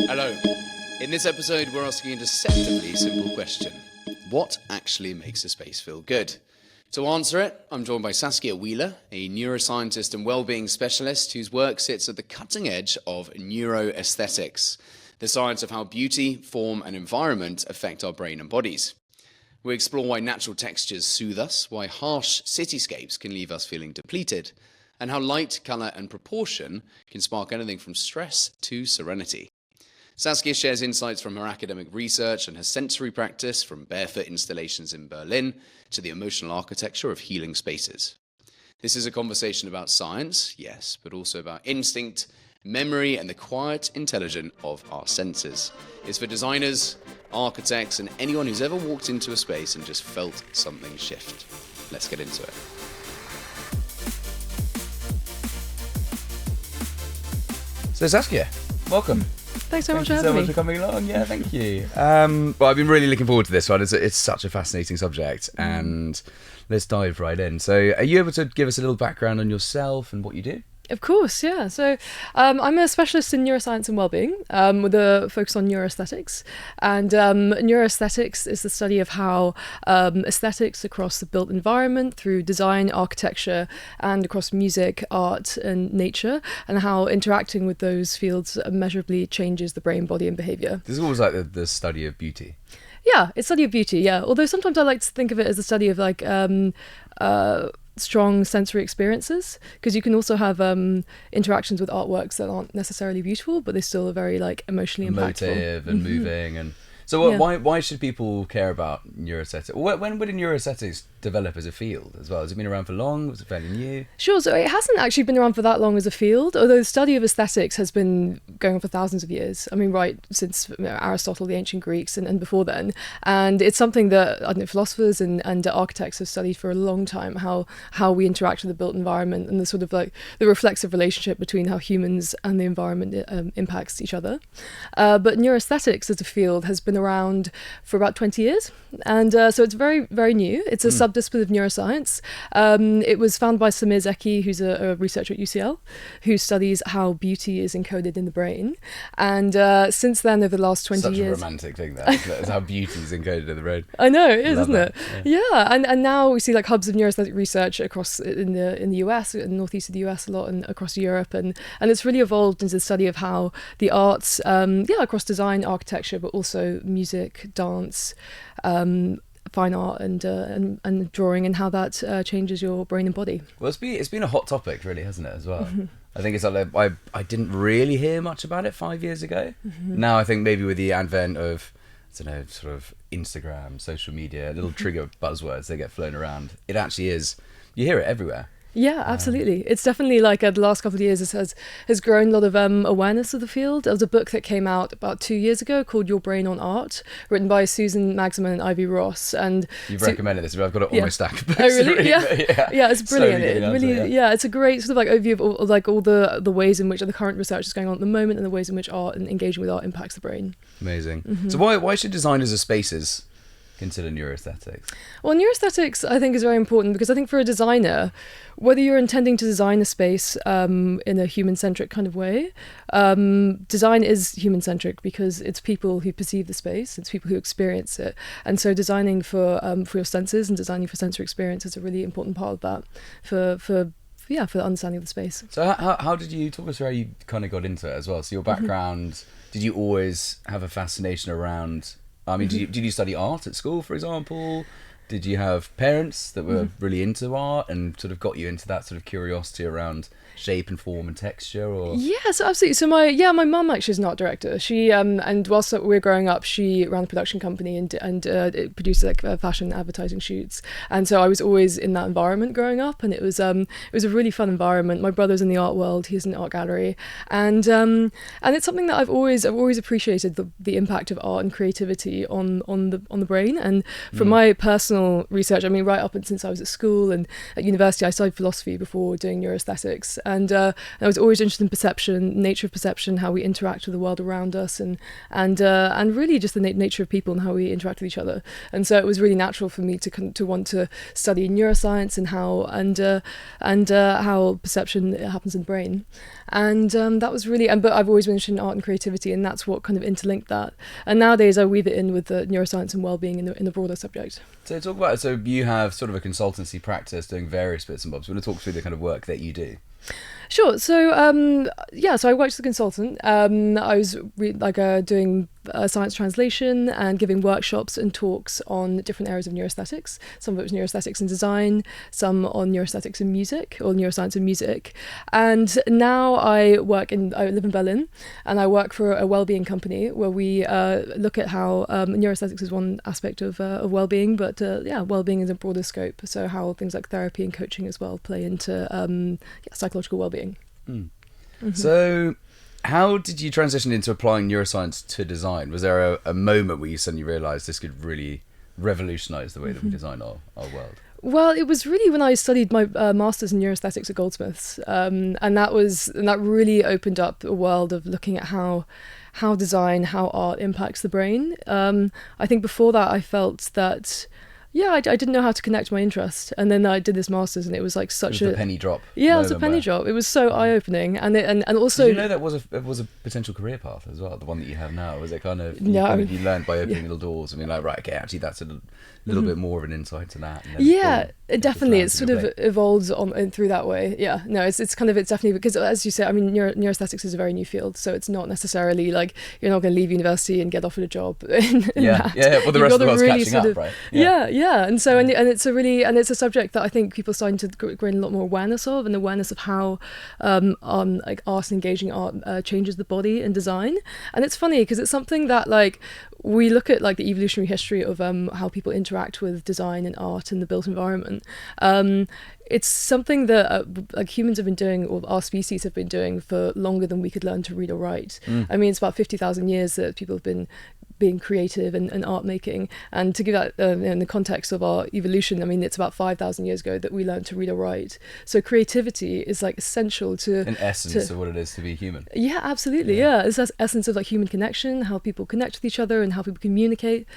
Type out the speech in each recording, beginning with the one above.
Hello. In this episode, we're asking a deceptively simple question. What actually makes a space feel good? To answer it, I'm joined by Saskia Wheeler, a neuroscientist and wellbeing specialist whose work sits at the cutting edge of neuroaesthetics, the science of how beauty, form, and environment affect our brain and bodies. We explore why natural textures soothe us, why harsh cityscapes can leave us feeling depleted, and how light, colour, and proportion can spark anything from stress to serenity. Saskia shares insights from her academic research and her sensory practice, from barefoot installations in Berlin to the emotional architecture of healing spaces. This is a conversation about science, yes, but also about instinct, memory, and the quiet intelligence of our senses. It's for designers, architects, and anyone who's ever walked into a space and just felt something shift. Let's get into it. So Saskia, welcome. Thanks so much for Thank you so having much me. for coming along. Yeah, thank you. Well, I've been really looking forward to this one. It's such a fascinating subject, and let's dive right in. So, are you able to give us a little background on yourself and what you do? Of course, yeah. So I'm a specialist in neuroscience and wellbeing with a focus on neuroaesthetics. And neuroaesthetics is the study of how aesthetics across the built environment through design, architecture, and across music, art, and nature, and how interacting with those fields measurably changes the brain, body, and behaviour. This is always like the study of beauty. Yeah, it's study of beauty, yeah. Although sometimes I like to think of it as a study of like strong sensory experiences, because you can also have interactions with artworks that aren't necessarily beautiful, but they still are very like emotionally impactful. Emotive and moving. And so why should people care about neuroaesthetics? When did neuroaesthetics develop as a field as well? Has it been around for long? Was it fairly new? Sure, so it hasn't actually been around for that long as a field, although the study of aesthetics has been going on for thousands of years. I mean, right since Aristotle, the ancient Greeks, and before then. And it's something that philosophers and architects have studied for a long time, how we interact with the built environment and the sort of like the reflexive relationship between how humans and the environment impacts each other. But neuroaesthetics as a field has been around for about 20 years. And so it's very, very new. It's a subdiscipline of neuroscience. It was founded by Samir Zeki, who's a researcher at UCL, who studies how beauty is encoded in the brain. And since then, over the last 20 years... Such a romantic thing, that. It's how beauty is encoded in the brain. I know, it is, Love isn't that. it? Yeah, and now we see like hubs of neuroscientific research across in the US, in the northeast of the US a lot, and across Europe. And it's really evolved into the study of how the arts, across design, architecture, but also music, dance, fine art and drawing, and how that changes your brain and body. Well, it's been a hot topic, really, hasn't it, as well? I think it's like I didn't really hear much about it 5 years ago. Now I think maybe with the advent of, I don't know, sort of Instagram, social media, little trigger buzzwords that get flown around, it actually is, you hear it everywhere. Yeah, absolutely. It's definitely like the last couple of years has grown a lot of awareness of the field. There was a book that came out about 2 years ago called Your Brain on Art, written by Susan Magsamen and Ivy Ross. And You've recommended this, but I've got it on my stack of books. Oh, really? Yeah, yeah, it's brilliant. Slowly It's a great sort of like overview of all the ways in which the current research is going on at the moment, and the ways in which art and engaging with art impacts the brain. Amazing. So why should designers of spaces consider neuroaesthetics? Well, neuroaesthetics, I think, is very important, because I think for a designer, whether you're intending to design a space in a human-centric kind of way, design is human-centric because it's people who perceive the space, it's people who experience it. And so designing for your senses and designing for sensory experience is a really important part of that for the understanding of the space. So how did you, talk us through how you kind of got into it as well? So your background, did you always have a fascination around... I mean, did you study art at school, for example? Did you have parents that were really into art and sort of got you into that sort of curiosity around shape and form and texture? Or Yes, absolutely. So my mum actually is an art director. She and whilst we were growing up, she ran a production company and it produced like fashion advertising shoots. And so I was always in that environment growing up, and it was a really fun environment. My brother's in the art world; he's in an art gallery, and it's something that I've always appreciated, the impact of art and creativity on the brain. And from my personal personal research. I mean, right up and since I was at school and at university, I studied philosophy before doing neuroaesthetics, and I was always interested in perception, nature of perception, how we interact with the world around us, and really just the nature of people and how we interact with each other. And so it was really natural for me to want to study neuroscience and how perception happens in the brain. And that was really, but I've always been interested in art and creativity, and that's what kind of interlinked that. And nowadays I weave it in with the neuroscience and well-being in the broader subject. So talk about, so you have sort of a consultancy practice doing various bits and bobs. You want to talk through the kind of work that you do? Sure. So so I worked as a consultant. I was doing science translation and giving workshops and talks on different areas of neuroaesthetics. Some of it was neuroaesthetics and design, some on neuroaesthetics and music, or neuroscience and music. And now I live in Berlin, and I work for a wellbeing company where we look at how neuroaesthetics is one aspect of wellbeing, but wellbeing is a broader scope. So how things like therapy and coaching as well play into psychological wellbeing. Mm-hmm. So how did you transition into applying neuroscience to design? Was there a moment where you suddenly realised this could really revolutionise the way that we design our world? Well, it was really when I studied my master's in neuroaesthetics at Goldsmiths, and that really opened up a world of looking at how design, how art impacts the brain. I think before that I felt that I didn't know how to connect my interest, and then I did this master's, and it was like such a penny drop. Yeah, it was a penny drop. It was so eye-opening, and also. Did you know that was a potential career path as well? The one that you have now, was it kind of you learned by opening little doors? I mean, like, right, okay, actually that's a little bit more of an insight to that. And it definitely it's sort of evolved on through that way. Yeah, no, it's definitely, because as you say, I mean, neuroaesthetics is a very new field, so it's not necessarily like you're not going to leave university and get offered a job in that. Well, the rest of the world's catching up, right? And so and it's a subject that I think people are starting to gain a lot more awareness of, and awareness of how like art and engaging art changes the body and design. And it's funny because it's something that, like, we look at like the evolutionary history of how people interact with design and art in the built environment. It's something that like humans have been doing, or our species have been doing, for longer than we could learn to read or write. I mean, it's about 50,000 years that people have been being creative and art making. And to give that in the context of our evolution, I mean, it's about 5,000 years ago that we learned to read or write. So creativity is like essential to an essence of what it is to be human. Yeah, absolutely. Yeah, it's that essence of like human connection, how people connect with each other and how people communicate.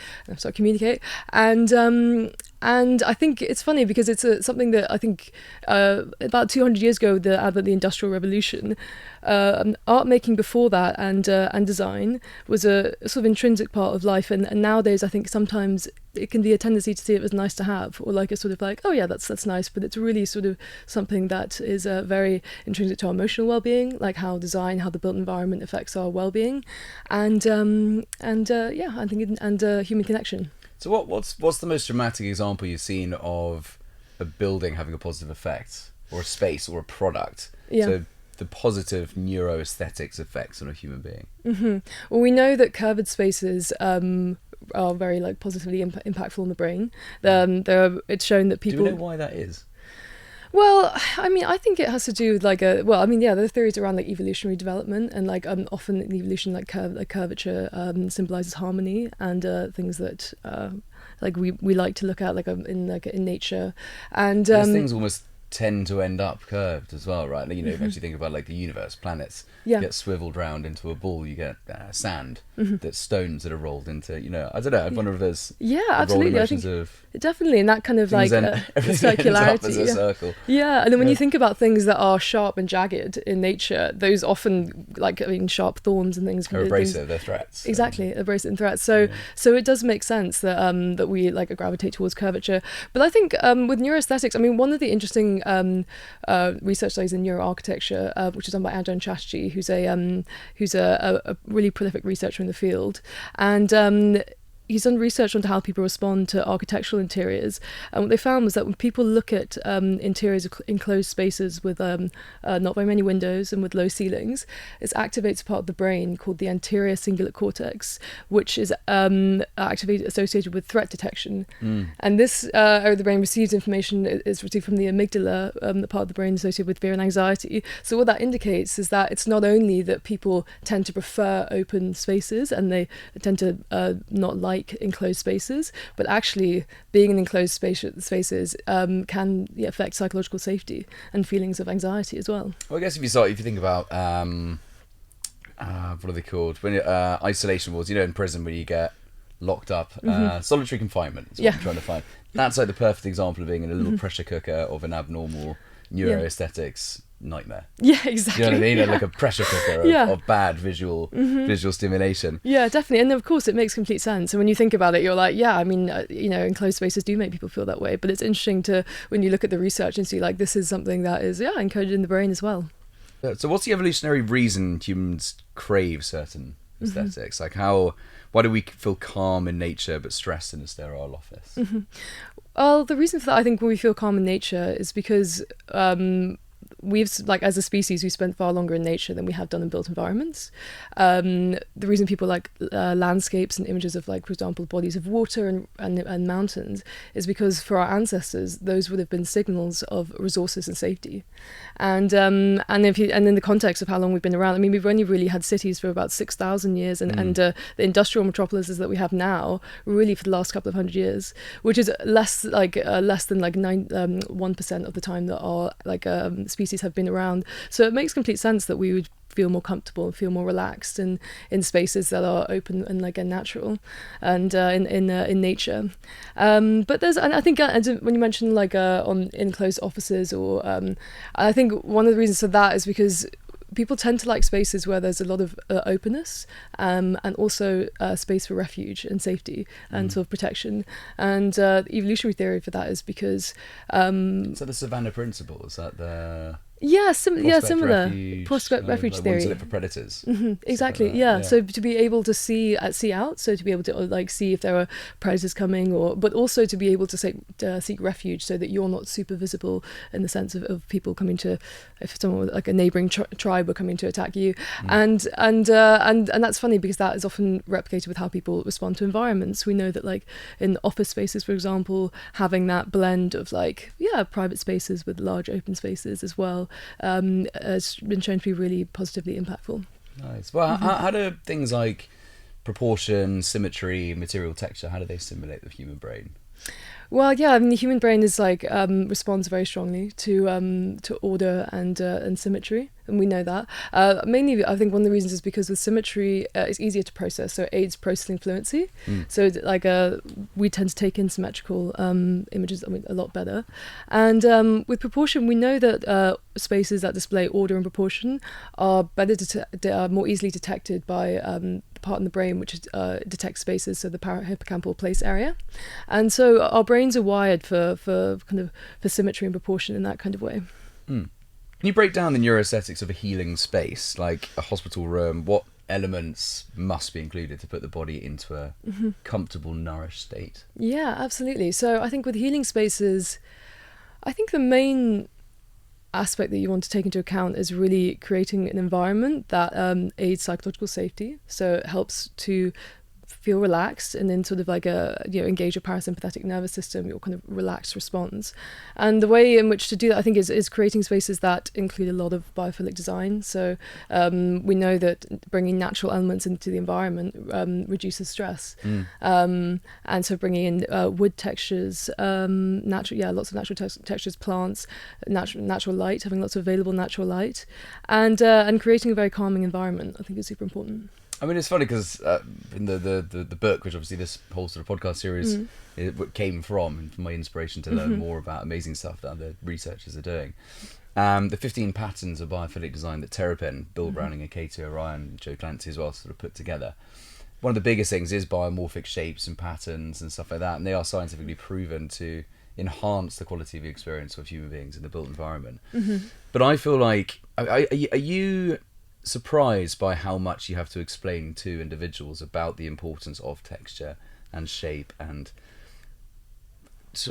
And I think it's funny because it's something that I think about 200 years ago, the advent of the Industrial Revolution, art making before that and design was a sort of intrinsic part of life. And nowadays, I think sometimes it can be a tendency to see it as nice to have, or like a sort of like, oh yeah, that's nice, but it's really sort of something that is very intrinsic to our emotional well-being, like how design, how the built environment affects our well-being, and I think human connection. So what's the most dramatic example you've seen of a building having a positive effect, or a space, or a product? Yeah. So the positive neuroaesthetics effects on a human being. Mm-hmm. Well, we know that curved spaces are very like positively impactful on the brain. It's shown that people. Do we know why that is? Well, I mean, I think it has to do with like there are theories around like evolutionary development, and like often in evolution, like curvature symbolizes harmony, and things that like we like to look at like in nature, and things almost tend to end up curved as well, right? Like, you know, if you actually think about like the universe, planets get swiveled round into a ball, you get sand, that's stones that are rolled into, you know, I don't know, I wonder if there's absolutely, I think definitely, and that kind of like circularity, as a circle. And then when you think about things that are sharp and jagged in nature, those often, like, I mean, sharp thorns and things are abrasive, they're threats. Exactly, abrasive and threats. So it does make sense that that we like gravitate towards curvature. But I think with neuroaesthetics, I mean, one of the interesting research studies in neuroarchitecture, which is done by Anjan Chatterjee, who's a really prolific researcher in the field, and he's done research onto how people respond to architectural interiors, and what they found was that when people look at interiors of enclosed spaces with not very many windows and with low ceilings, it activates a part of the brain called the anterior cingulate cortex, which is associated with threat detection. And this area of the brain receives information is received from the amygdala, the part of the brain associated with fear and anxiety. So what that indicates is that it's not only that people tend to prefer open spaces and they tend to not like like enclosed spaces, but actually being in enclosed spaces can affect psychological safety and feelings of anxiety as well. Well, I guess if you think about what are they called? When isolation wards, in prison where you get locked up, solitary confinement is what I'm trying to find. That's like the perfect example of being in a little pressure cooker of an abnormal neuroaesthetics nightmare. Yeah, exactly. You know what I mean? Like a pressure cooker of bad visual stimulation. Yeah, definitely. And of course, it makes complete sense. And when you think about it, you're like, yeah, I mean, enclosed spaces do make people feel that way. But it's interesting when you look at the research and see like this is something that is, encoded in the brain as well. So what's the evolutionary reason humans crave certain aesthetics? Like why do we feel calm in nature but stressed in a sterile office? Well, the reason for that, I think, when we feel calm in nature is because as a species, we've spent far longer in nature than we have done in built environments. The reason people like landscapes and images of, like, for example, bodies of water and mountains is because for our ancestors, those would have been signals of resources and safety. And in the context of how long we've been around, I mean, we've only really had cities for about 6,000 years, and the industrial metropolises that we have now, really for the last couple of hundred years, which is less than 1% of the time that our species have been around. So it makes complete sense that we would feel more comfortable and feel more relaxed in spaces that are open and natural and in nature. But I think when you mentioned on enclosed offices, or I think one of the reasons for that is because people tend to like spaces where there's a lot of openness, and also space for refuge and safety and sort of protection. And the evolutionary theory for that is because So the Savannah Principle, is that the similar refuge, prospect refuge like theory. ones that live for predators. Exactly. Like that, So to be able to see out, so to be able to see if there are predators coming, but also to be able to seek refuge, so that you're not super visible in the sense of people coming to, if someone like a neighbouring tribe were coming to attack you, and that's funny because that is often replicated with how people respond to environments. We know that in office spaces, for example, having that blend of private spaces with large open spaces as well has been shown to be really positively impactful. Nice. Well, how do things like proportion, symmetry, material texture, how do they stimulate the human brain? Well, yeah, I mean, the human brain is responds very strongly to order and symmetry, and we know that. Mainly, I think one of the reasons is because with symmetry, it's easier to process, so it aids processing fluency. So, we tend to take in symmetrical images, a lot better. And with proportion, we know that spaces that display order and proportion are are more easily detected by part in the brain which detects spaces, so the parahippocampal place area. And so our brains are wired for symmetry and proportion in that kind of way. Can you break down the neuroaesthetics of a healing space, like a hospital room? What elements must be included to put the body into a comfortable, nourished state? Yeah, absolutely. So I think with healing spaces, I think the main aspect that you want to take into account is really creating an environment that aids psychological safety. So it helps to feel relaxed and then sort of engage your parasympathetic nervous system, your kind of relaxed response. And the way in which to do that, I think, is creating spaces that include a lot of biophilic design. So we know that bringing natural elements into the environment reduces stress. And so bringing in wood textures, lots of natural textures, plants, natural light, having lots of available natural light, and creating a very calming environment, I think, is super important. I mean, it's funny because in the book, which obviously this whole sort of podcast series it came from, and my inspiration to learn more about amazing stuff that the researchers are doing. The 15 patterns of biophilic design that Terrapin, Bill Browning and Katie O'Ryan, Joe Clancy as well, sort of put together. One of the biggest things is biomorphic shapes and patterns and stuff like that, and they are scientifically proven to enhance the quality of the experience of human beings in the built environment. But I feel like, are you surprised by how much you have to explain to individuals about the importance of texture and shape? And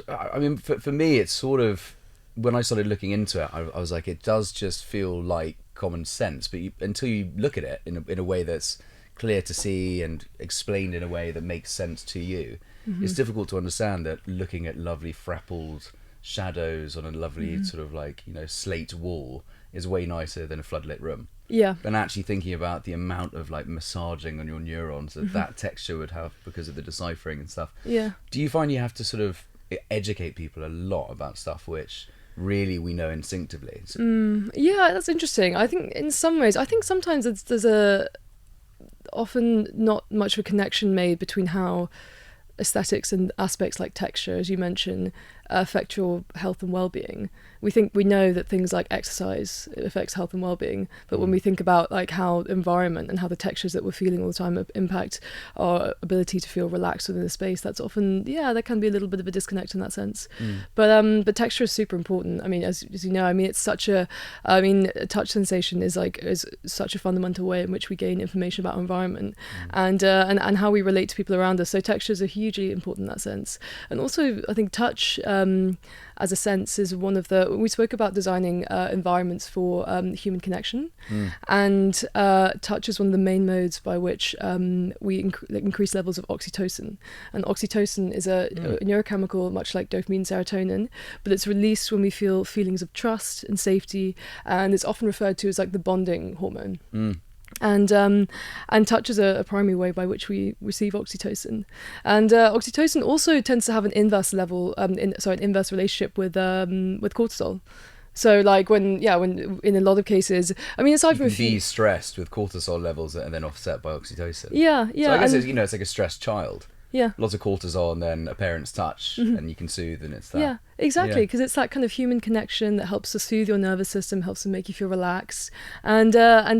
I mean, for me, it's sort of, when I started looking into it, I was like, it does just feel like common sense, but until you look at it in a way that's clear to see and explained in a way that makes sense to you, it's difficult to understand that looking at lovely frappled shadows on a lovely sort of slate wall is way nicer than a floodlit room. Yeah. and actually thinking about the amount of like massaging on your neurons that that texture would have because of the deciphering and stuff. Yeah. Do you find you have to sort of educate people a lot about stuff which really we know instinctively? Yeah, that's interesting. I think in some ways, I think sometimes there's a often not much of a connection made between how aesthetics and aspects like texture, as you mentioned, affect your health and well-being. We know that things like exercise affects health and well-being, but when we think about like how environment and how the textures that we're feeling all the time impact our ability to feel relaxed within a space, that's often, there can be a little bit of a disconnect in that sense. But texture is super important. I mean, as you know, I mean, it's such a touch sensation is such a fundamental way in which we gain information about our environment and how we relate to people around us. So textures are hugely important in that sense. And also, I think touch as a sense is one of the, we spoke about designing environments for human connection, and touch is one of the main modes by which we increase levels of oxytocin. And oxytocin is a neurochemical much like dopamine, serotonin, but it's released when we feel feelings of trust and safety, and it's often referred to as like the bonding hormone. And touch is a primary way by which we receive oxytocin, and oxytocin also tends to have an inverse level, inverse relationship with cortisol. So like when in a lot of cases, I mean, aside from You can be stressed with cortisol levels that are then offset by oxytocin. Yeah. So I guess it's like a stressed child. Yeah. Lots of cortisol and then a parent's touch, and you can soothe, and it's that. Yeah, exactly, because it's that kind of human connection that helps to soothe your nervous system, helps to make you feel relaxed, and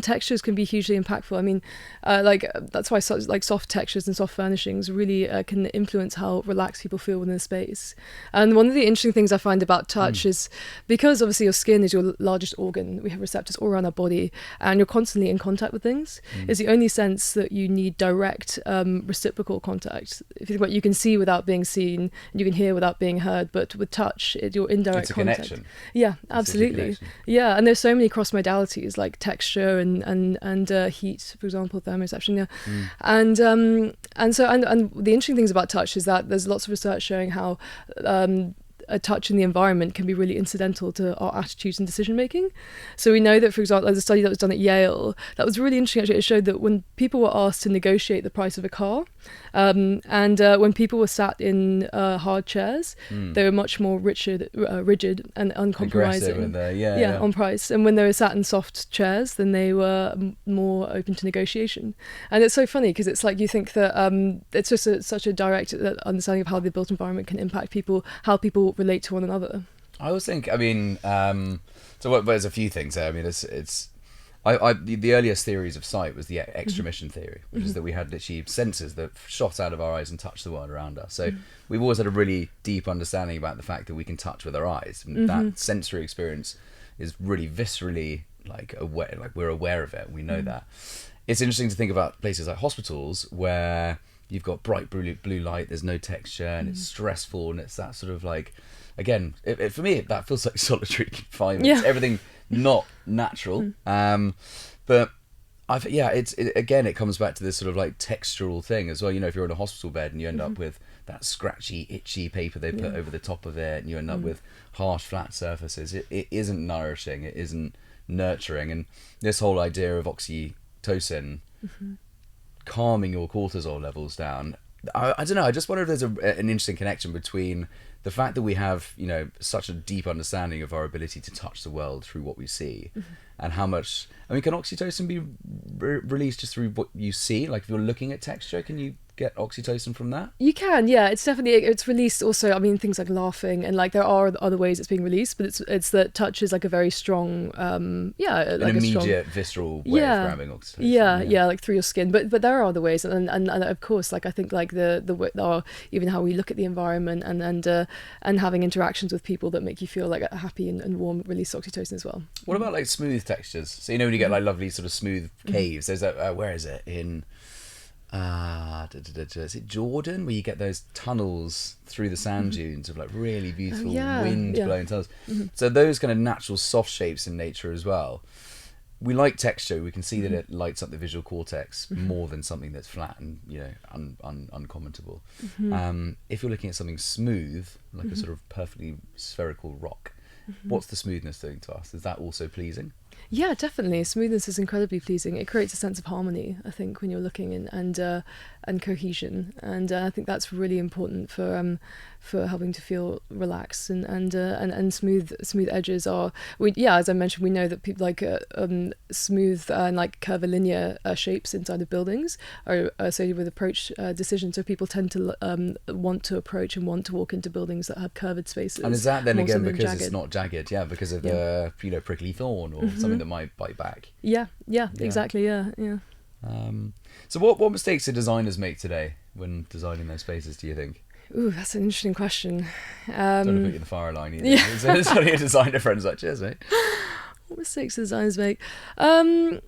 textures can be hugely impactful. I mean, that's why soft textures and soft furnishings really can influence how relaxed people feel within a space. And one of the interesting things I find about touch is because obviously your skin is your largest organ, we have receptors all around our body, and you're constantly in contact with things. It's the only sense that you need direct reciprocal contact. If you think about it, you can see without being seen, and you can hear without being heard, but with touch, you're indirect It's a contact. connection. Yeah, It's a absolutely. connection. Yeah, and there's so many cross modalities like texture and heat, for example, thermoreception. Yeah, and the interesting things about touch is that there's lots of research showing how a touch in the environment can be really incidental to our attitudes and decision making. So we know that, for example, there's a study that was done at Yale that was really interesting. Actually, it showed that when people were asked to negotiate the price of a car, and when people were sat in hard chairs, they were much more rigid and uncompromising. Aggressive on price. And when they were sat in soft chairs, then they were more open to negotiation. And it's so funny because it's like you think that it's just such a direct understanding of how the built environment can impact people, how people relate to one another. I always think, I mean, there's a few things there. I mean, the earliest theories of sight was the extramission theory, which is that we had literally sensors that shot out of our eyes and touched the world around us. So we've always had a really deep understanding about the fact that we can touch with our eyes, and that sensory experience is really viscerally aware, like we're aware of it. We know that. It's interesting to think about places like hospitals where you've got bright blue light, there's no texture, and it's stressful, and it's that sort of like, again, for me, that feels like solitary confinement. Yeah. Everything not natural. But it comes back to this sort of like textural thing as well. You know, if you're in a hospital bed and you end up with that scratchy, itchy paper they put over the top of it, and you end up with harsh, flat surfaces, it isn't nourishing, it isn't nurturing. And this whole idea of oxytocin calming your cortisol levels down, I don't know, I just wonder if there's an interesting connection between the fact that we have, you know, such a deep understanding of our ability to touch the world through what we see, and how much, I mean, can oxytocin be released just through what you see? Like if you're looking at texture, can you get oxytocin from that? You can, yeah. It's released also. I mean, things like laughing, and like there are other ways it's being released, but it's that touch is like a very strong, an immediate visceral way of grabbing oxytocin. Yeah, like through your skin. But there are other ways, and of course, like I think like even how we look at the environment and having interactions with people that make you feel like happy and warm release oxytocin as well. What about like smooth textures? So you know when you get like lovely sort of smooth caves, there's that where is it in? Is it Jordan, where you get those tunnels through the sand dunes of like really beautiful wind blowing tunnels? So those kind of natural soft shapes in nature as well. We like texture. We can see that it lights up the visual cortex more than something that's flat and, you know, uncommentable. If you're looking at something smooth, like a sort of perfectly spherical rock, what's the smoothness doing to us? Is that also pleasing? Yeah, definitely. Smoothness is incredibly pleasing. It creates a sense of harmony, I think, when you're looking in, and cohesion, and I think that's really important for helping to feel relaxed, and smooth edges are, as I mentioned, we know that people like smooth and like curvilinear shapes inside of buildings are associated with approach decisions. So people tend to want to approach and want to walk into buildings that have curved spaces. And is that then more so again than because jagged. it's not jagged? Yeah, because of the prickly thorn or something that might bite back. Yeah, exactly. Yeah. So what mistakes do designers make today when designing their spaces, do you think? Ooh, that's an interesting question. Don't want to put you in the fire line either. Yeah. It's only a designer friend's like, cheers, mate. What mistakes do designers make? I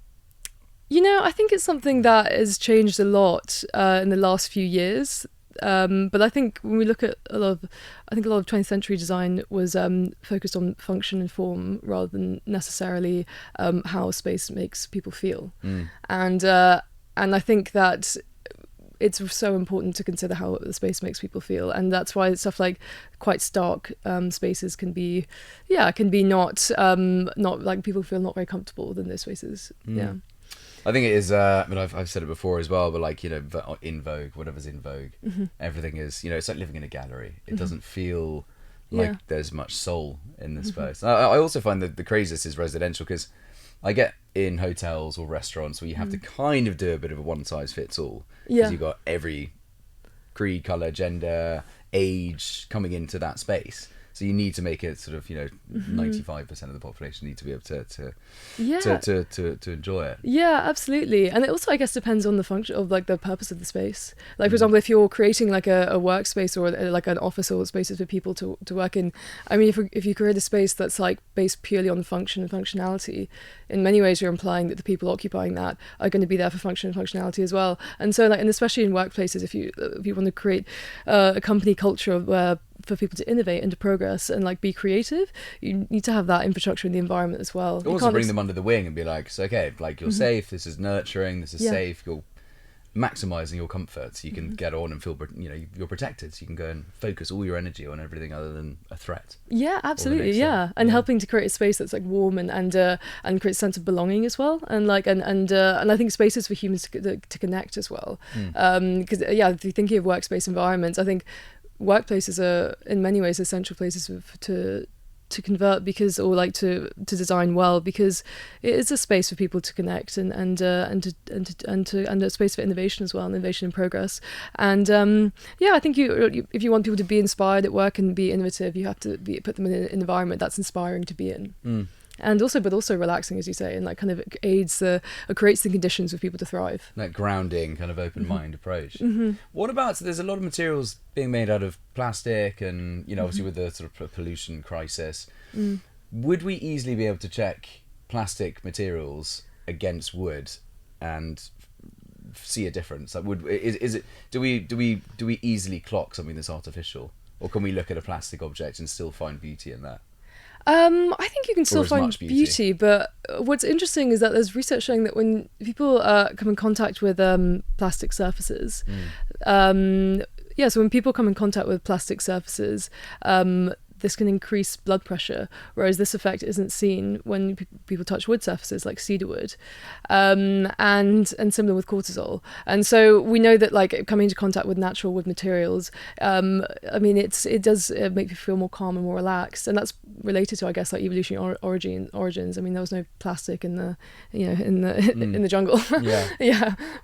think it's something that has changed a lot in the last few years. But I think when we look at a lot of 20th century design was focused on function and form rather than necessarily how space makes people feel. And I think that it's so important to consider how the space makes people feel, and that's why stuff like quite stark spaces can be not like people feel not very comfortable within those spaces. Yeah. I think it is. I've said it before as well, but like in vogue, whatever's in vogue, everything is. It's like living in a gallery. It doesn't feel like there's much soul in the space. I also find that the craziest is residential, because I get in hotels or restaurants where you have to kind of do a bit of a one size fits all, because you've got every creed, color, gender, age coming into that space. So you need to make it sort of 95% of the population need to be able to enjoy it. Yeah, absolutely. And it also, I guess, depends on the function of like the purpose of the space. Like, for example, if you're creating like a workspace or like an office or spaces for people to work in, I mean, if you create a space that's like based purely on function and functionality, in many ways you're implying that the people occupying that are going to be there for function and functionality as well. And so, like, and especially in workplaces, if you want to create a company culture where for people to innovate and to progress and like be creative, you need to have that infrastructure in the environment as well. You also bring them under the wing and be like, so okay, like you're safe, this is nurturing, this is safe, you're maximizing your comfort, so you can get on and feel you're protected, so you can go and focus all your energy on everything other than a threat. Yeah, absolutely. And helping to create a space that's like warm and create a sense of belonging as well, and like and I think spaces for humans to connect as well, because if you're thinking of workspace environments, I think workplaces are in many ways essential places to convert, because, or like to design well, because it is a space for people to connect and a space for innovation as well, and innovation and progress. And I think if you want people to be inspired at work and be innovative, you have to put them in an environment that's inspiring to be in. And also relaxing, as you say, and like kind of creates the conditions for people to thrive. That grounding, kind of open mind approach. What about, so there's a lot of materials being made out of plastic, and obviously with the sort of pollution crisis, would we easily be able to check plastic materials against wood and see a difference? Like, do we easily clock something that's artificial, or can we look at a plastic object and still find beauty in that? I think you can still find beauty, but what's interesting is that there's research showing that when people come in contact with plastic surfaces, so when people come in contact with plastic surfaces, this can increase blood pressure, whereas this effect isn't seen when people touch wood surfaces like cedar wood, and similar with cortisol. And so we know that like coming into contact with natural wood materials, I mean it does make you feel more calm and more relaxed, and that's related to, I guess, like evolutionary origins. I mean, there was no plastic in the in the jungle,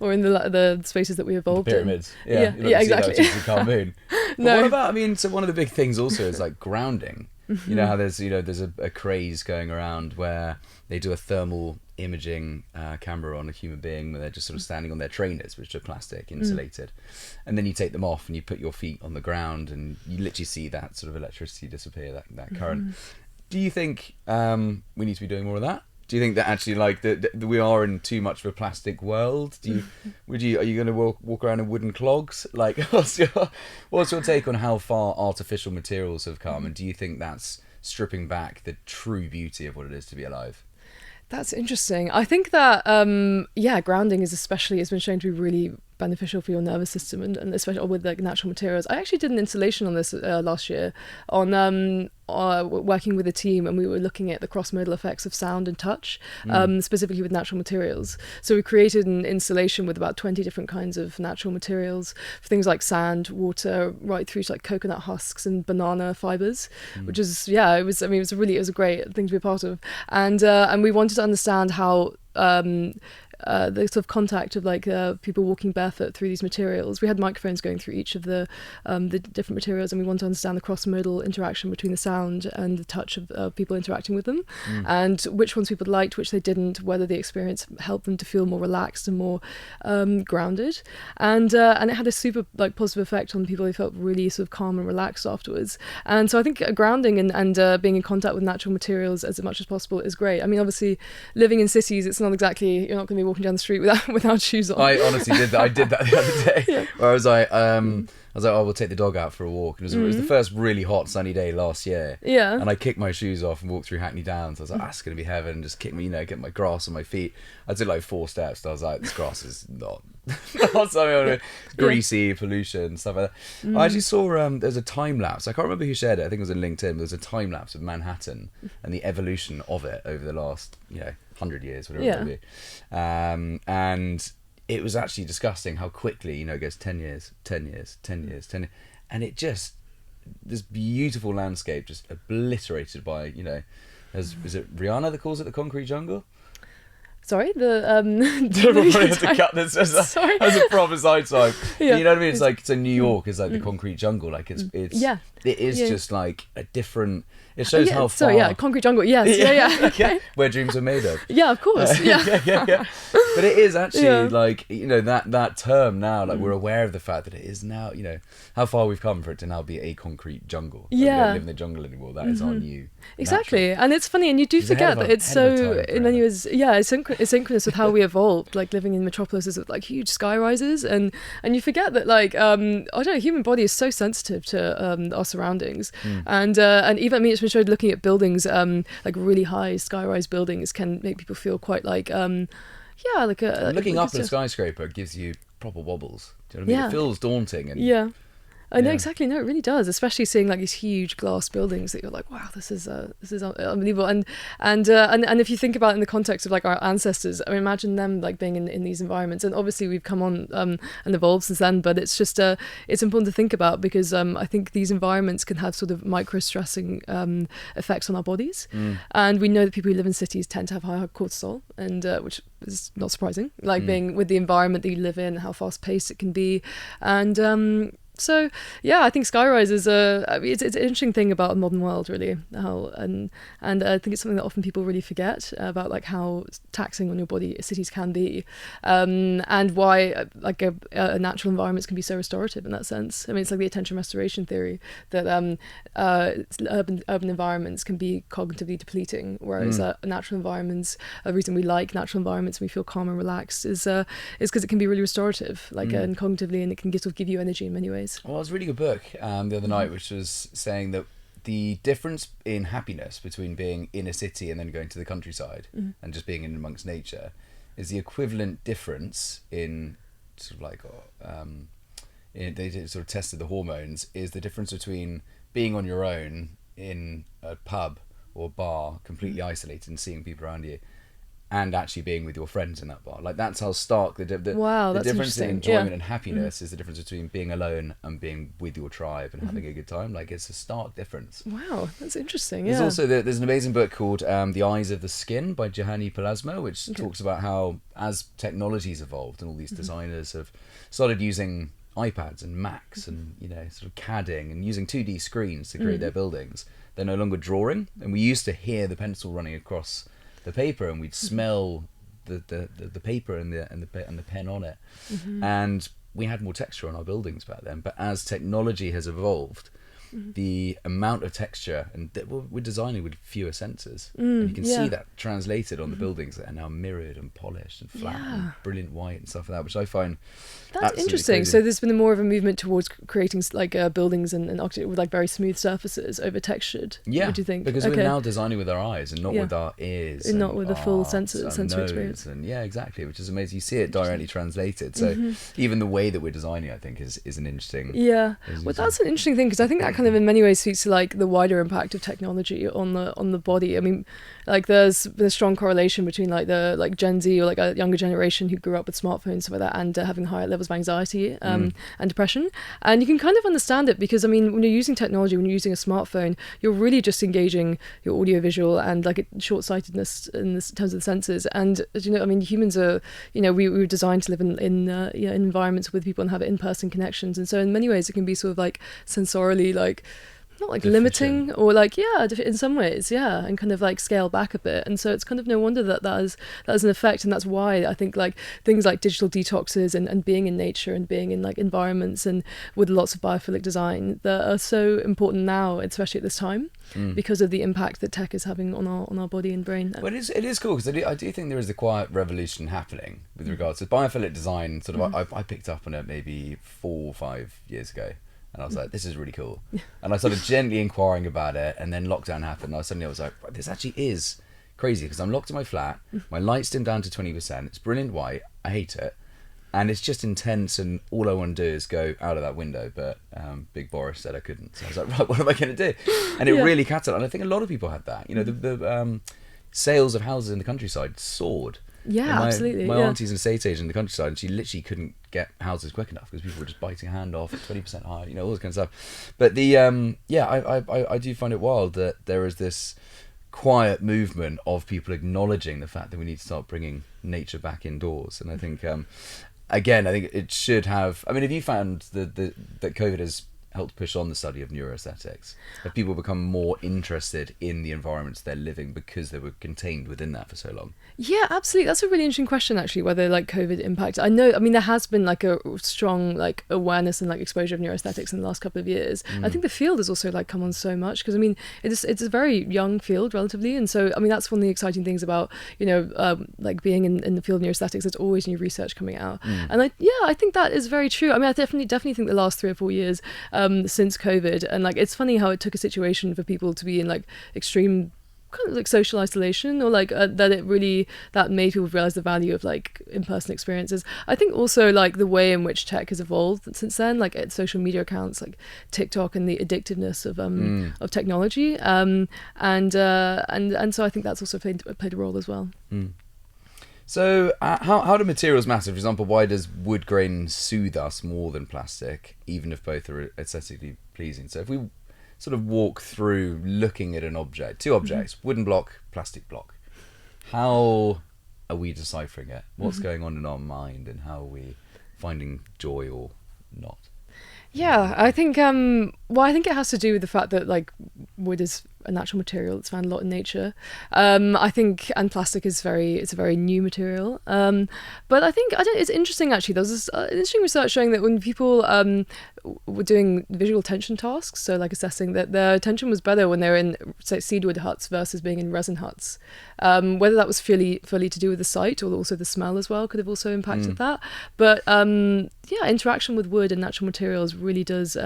or in the spaces that we evolved the pyramids. in. Exactly. No. What about, I mean, so one of the big things also is like grounding. You know how there's a craze going around where they do a thermal imaging camera on a human being where they're just sort of standing on their trainers, which are plastic insulated, and then you take them off and you put your feet on the ground and you literally see that sort of electricity disappear, that current. Do you think we need to be doing more of that? Do you think that actually, like, that we are in too much of a plastic world? Are you going to walk around in wooden clogs? Like, what's your take on how far artificial materials have come, and do you think that's stripping back the true beauty of what it is to be alive? That's interesting. I think that grounding has been shown to be really beneficial for your nervous system, and especially with like natural materials. I actually did an installation on this last year on working with a team, and we were looking at the cross-modal effects of sound and touch, specifically with natural materials. So we created an installation with about 20 different kinds of natural materials, things like sand, water, right through to like coconut husks and banana fibers, which is it was a great thing to be a part of, and we wanted to understand how the sort of contact of like people walking barefoot through these materials. We had microphones going through each of the different materials, and we wanted to understand the cross-modal interaction between the sound and the touch of people interacting with them, and which ones people liked, which they didn't, whether the experience helped them to feel more relaxed and more grounded, and it had a super like positive effect on people who felt really sort of calm and relaxed afterwards. And so I think grounding and being in contact with natural materials as much as possible is great. I mean, obviously, living in cities, it's not exactly, you're not going to be walking down the street without shoes on. I honestly did that. I did that the other day, where I was like, oh, we'll take the dog out for a walk. And it was the first really hot sunny day last year. Yeah. And I kicked my shoes off and walked through Hackney Downs. I was like, that's going to be heaven. Just kick me, get my grass on my feet. I did like 4 steps. And I was like, this grass is not something greasy, pollution, stuff like that. I actually saw there's a time lapse. I can't remember who shared it. I think it was on LinkedIn. There's a time lapse of Manhattan and the evolution of it over the last 100 years, whatever it may be. And it was actually disgusting how quickly, it goes 10 years, 10 years, 10 years, 10 years. And it just, this beautiful landscape just obliterated by, is it Rihanna that calls it the concrete jungle? Sorry, probably have to cut this as a proper side side. Yeah. You know what I mean? It's like, so New York is like the concrete jungle. Like it is just like a different. It shows how far. So concrete jungle. Yes. Okay. Where dreams are made of. Yeah, of course. Yeah. But it is actually like that term now. Like we're aware of the fact that it is now. How far we've come for it to now be a concrete jungle. Like, we don't live in the jungle anymore. That is our new. Exactly, natural. And it's funny, and you do forget that it's so. And then it's synchronous with how we evolved, like living in metropolises with like huge sky rises, and you forget that like I don't know, human body is so sensitive to our surroundings, and even it's been showed looking at buildings, like really high sky-rise buildings can make people feel quite like looking up at a skyscraper gives you proper wobbles. Do you know what I mean? It feels daunting and I know exactly. No, it really does. Especially seeing like these huge glass buildings that you're like, wow, this is unbelievable. And if you think about it in the context of like our ancestors, I mean, imagine them like being in these environments. And obviously we've come on and evolved since then. But it's just it's important to think about because I think these environments can have sort of micro stressing effects on our bodies. And we know that people who live in cities tend to have higher cortisol, and which is not surprising. Like being with the environment that you live in, how fast paced it can be, and. So I think skyrise is it's an interesting thing about a modern world, really. And I think it's something that often people really forget about, like how taxing on your body cities can be, and why like a natural environments can be so restorative in that sense. I mean, it's like the attention restoration theory that urban environments can be cognitively depleting, whereas natural environments, the reason we like natural environments and we feel calm and relaxed is because it can be really restorative, like and cognitively, and it can sort of give you energy in many ways. Well, I was reading a book the other night which was saying that the difference in happiness between being in a city and then going to the countryside and just being in amongst nature is the equivalent difference in sort of like they sort of tested the hormones, is the difference between being on your own in a pub or bar completely isolated and seeing people around you, and actually being with your friends in that bar. Like that's how stark the difference in enjoyment and happiness is the difference between being alone and being with your tribe and having a good time. Like it's a stark difference. Wow, that's interesting. There's also there's an amazing book called The Eyes of the Skin by Johanny Palasma, which talks about how as technology's evolved and all these designers have started using iPads and Macs and sort of CADing and using 2D screens to create their buildings, they're no longer drawing. And we used to hear the pencil running across the paper, and we'd smell the paper and the pen on it, and we had more texture on our buildings back then. But as technology has evolved, the amount of texture, and we're designing with fewer sensors, and you can see that translated on the buildings that are now mirrored and polished and flat and brilliant white and stuff like that, which I find that's interesting. crazy. So there's been more of a movement towards creating like buildings and architecture with like very smooth surfaces over textured. Yeah, what do you think? because we're now designing with our eyes and not with our ears, and not with the full sensory experience. And exactly, which is amazing. You see it directly translated. So even the way that we're designing, I think, is an interesting. Yeah, well, that's an interesting thing, because I think that kind of in many ways speaks to like the wider impact of technology on the body. I mean, like there's a strong correlation between like Gen Z or like a younger generation who grew up with smartphones stuff like that and having higher levels of anxiety and depression. And you can kind of understand it, because I mean, when you're using technology, when you're using a smartphone, you're really just engaging your audio-visual and like short-sightedness in terms of the senses. And you know, I mean, humans are, you know, we were designed to live in environments with people and have in-person connections, and so in many ways it can be sort of like sensorily like not like limiting, or like in some ways and kind of like scale back a bit. And so it's kind of no wonder that is an effect. And that's why I think like things like digital detoxes and being in nature and being in like environments and with lots of biophilic design that are so important now, especially at this time, because of the impact that tech is having on our body and brain. Well, it is cool, because I do think there is a quiet revolution happening with regards to biophilic design. Sort of, I picked up on it maybe 4 or 5 years ago. And I was like, this is really cool. And I started gently inquiring about it, and then lockdown happened. And I was like, this actually is crazy, because I'm locked in my flat, my light's dimmed down to 20%, it's brilliant white, I hate it, and it's just intense, and all I want to do is go out of that window. But Big Boris said I couldn't. So I was like, right, what am I going to do? And it really catapulted. And I think a lot of people had that. You know, the sales of houses in the countryside soared. Yeah, absolutely. My auntie's an estate agent in the countryside, and she literally couldn't get houses quick enough because people were just biting a hand off at 20% higher, you know, all this kind of stuff. But the I do find it wild that there is this quiet movement of people acknowledging the fact that we need to start bringing nature back indoors. And I think again, I think it should have. I mean, have you found that COVID has helped push on the study of neuroaesthetics? Have people become more interested in the environments they're living because they were contained within that for so long? Yeah, absolutely. That's a really interesting question, actually, whether like COVID impacted. I mean, there has been like a strong like awareness and like exposure of neuroaesthetics in the last couple of years. I think the field has also like come on so much, because I mean, it's a very young field relatively, and so I mean that's one of the exciting things about, you know, like being in the field of neuroaesthetics. There's always new research coming out, and I think that is very true. I mean, I definitely think the last 3 or 4 years since COVID, and like it's funny how it took a situation for people to be in like extreme kind of like social isolation, or like that made people realize the value of like in-person experiences. I think also like the way in which tech has evolved since then, like social media accounts like TikTok and the addictiveness of technology, and so I think that's also played a role as well. So how do materials matter? For example, why does wood grain soothe us more than plastic, even if both are aesthetically pleasing? So if we sort of walk through looking at an object, 2 objects, wooden block, plastic block, how are we deciphering it? What's going on in our mind, and how are we finding joy or not? Yeah, I think I think it has to do with the fact that like wood is a natural material that's found a lot in nature. I think, and plastic is it's a very new material. But I think it's interesting actually. There's this interesting research showing that when people were doing visual attention tasks, so like assessing that their attention was better when they were in, say, cedarwood huts versus being in resin huts. Whether that was fully to do with the sight or also the smell as well could have also impacted that. But interaction with wood and natural materials really does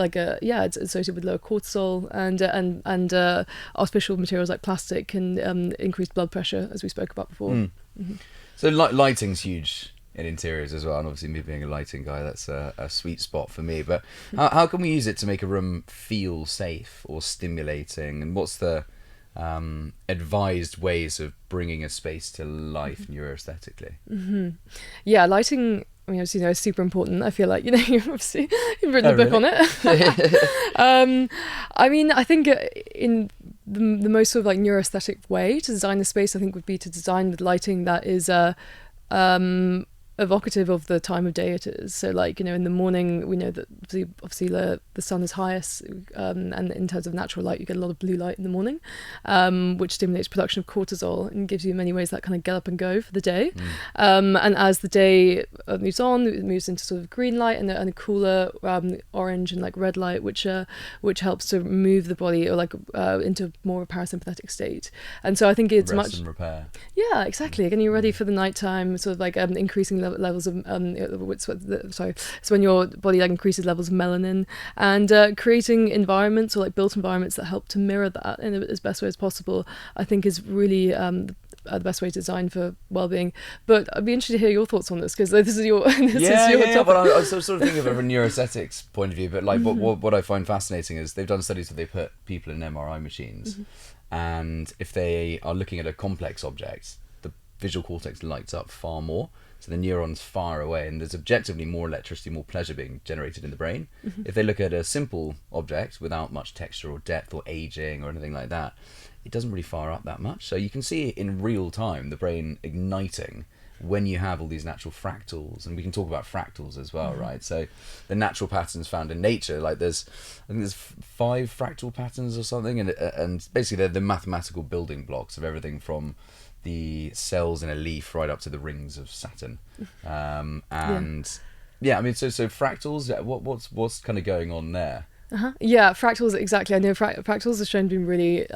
it's associated with lower cortisol, and artificial materials like plastic can increase blood pressure, as we spoke about before. So lighting's huge in interiors as well, and obviously me being a lighting guy, that's a sweet spot for me. But how can we use it to make a room feel safe or stimulating, and what's the advised ways of bringing a space to life neuroaesthetically? Yeah, lighting, I mean, obviously, is super important. I feel like, you've written a book on it. I mean, I think in the most sort of like neuroaesthetic way to design the space, I think would be to design with lighting that is evocative of the time of day it is. So like, in the morning we know that obviously the sun is highest, and in terms of natural light you get a lot of blue light in the morning, which stimulates production of cortisol and gives you in many ways that kind of get up and go for the day. And as the day moves on, it moves into sort of green light and a cooler orange and like red light, which helps to move the body or like into more of a parasympathetic state. And so I think it's Rest and repair. Yeah, exactly. Getting you ready for the nighttime, sort of like increasing levels of so when your body like increases levels of melanin, and creating environments or like built environments that help to mirror that in as best way as possible, I think is really the best way to design for well-being. But I'd be interested to hear your thoughts on this, because this is your topic. But I was sort of thinking of it from a neuroaesthetics point of view. But like, what I find fascinating is they've done studies where they put people in MRI machines, and if they are looking at a complex object, the visual cortex lights up far more. So the neurons fire away, and there's objectively more electricity, more pleasure being generated in the brain. If they look at a simple object without much texture or depth or aging or anything like that, it doesn't really fire up that much. So you can see in real time the brain igniting when you have all these natural fractals, and we can talk about fractals as well, right? So the natural patterns found in nature, like I think there's 5 fractal patterns or something, and basically they're the mathematical building blocks of everything from the cells in a leaf right up to the rings of Saturn. So fractals, what's kind of going on there? Yeah, fractals, exactly. I know fractals are shown to be really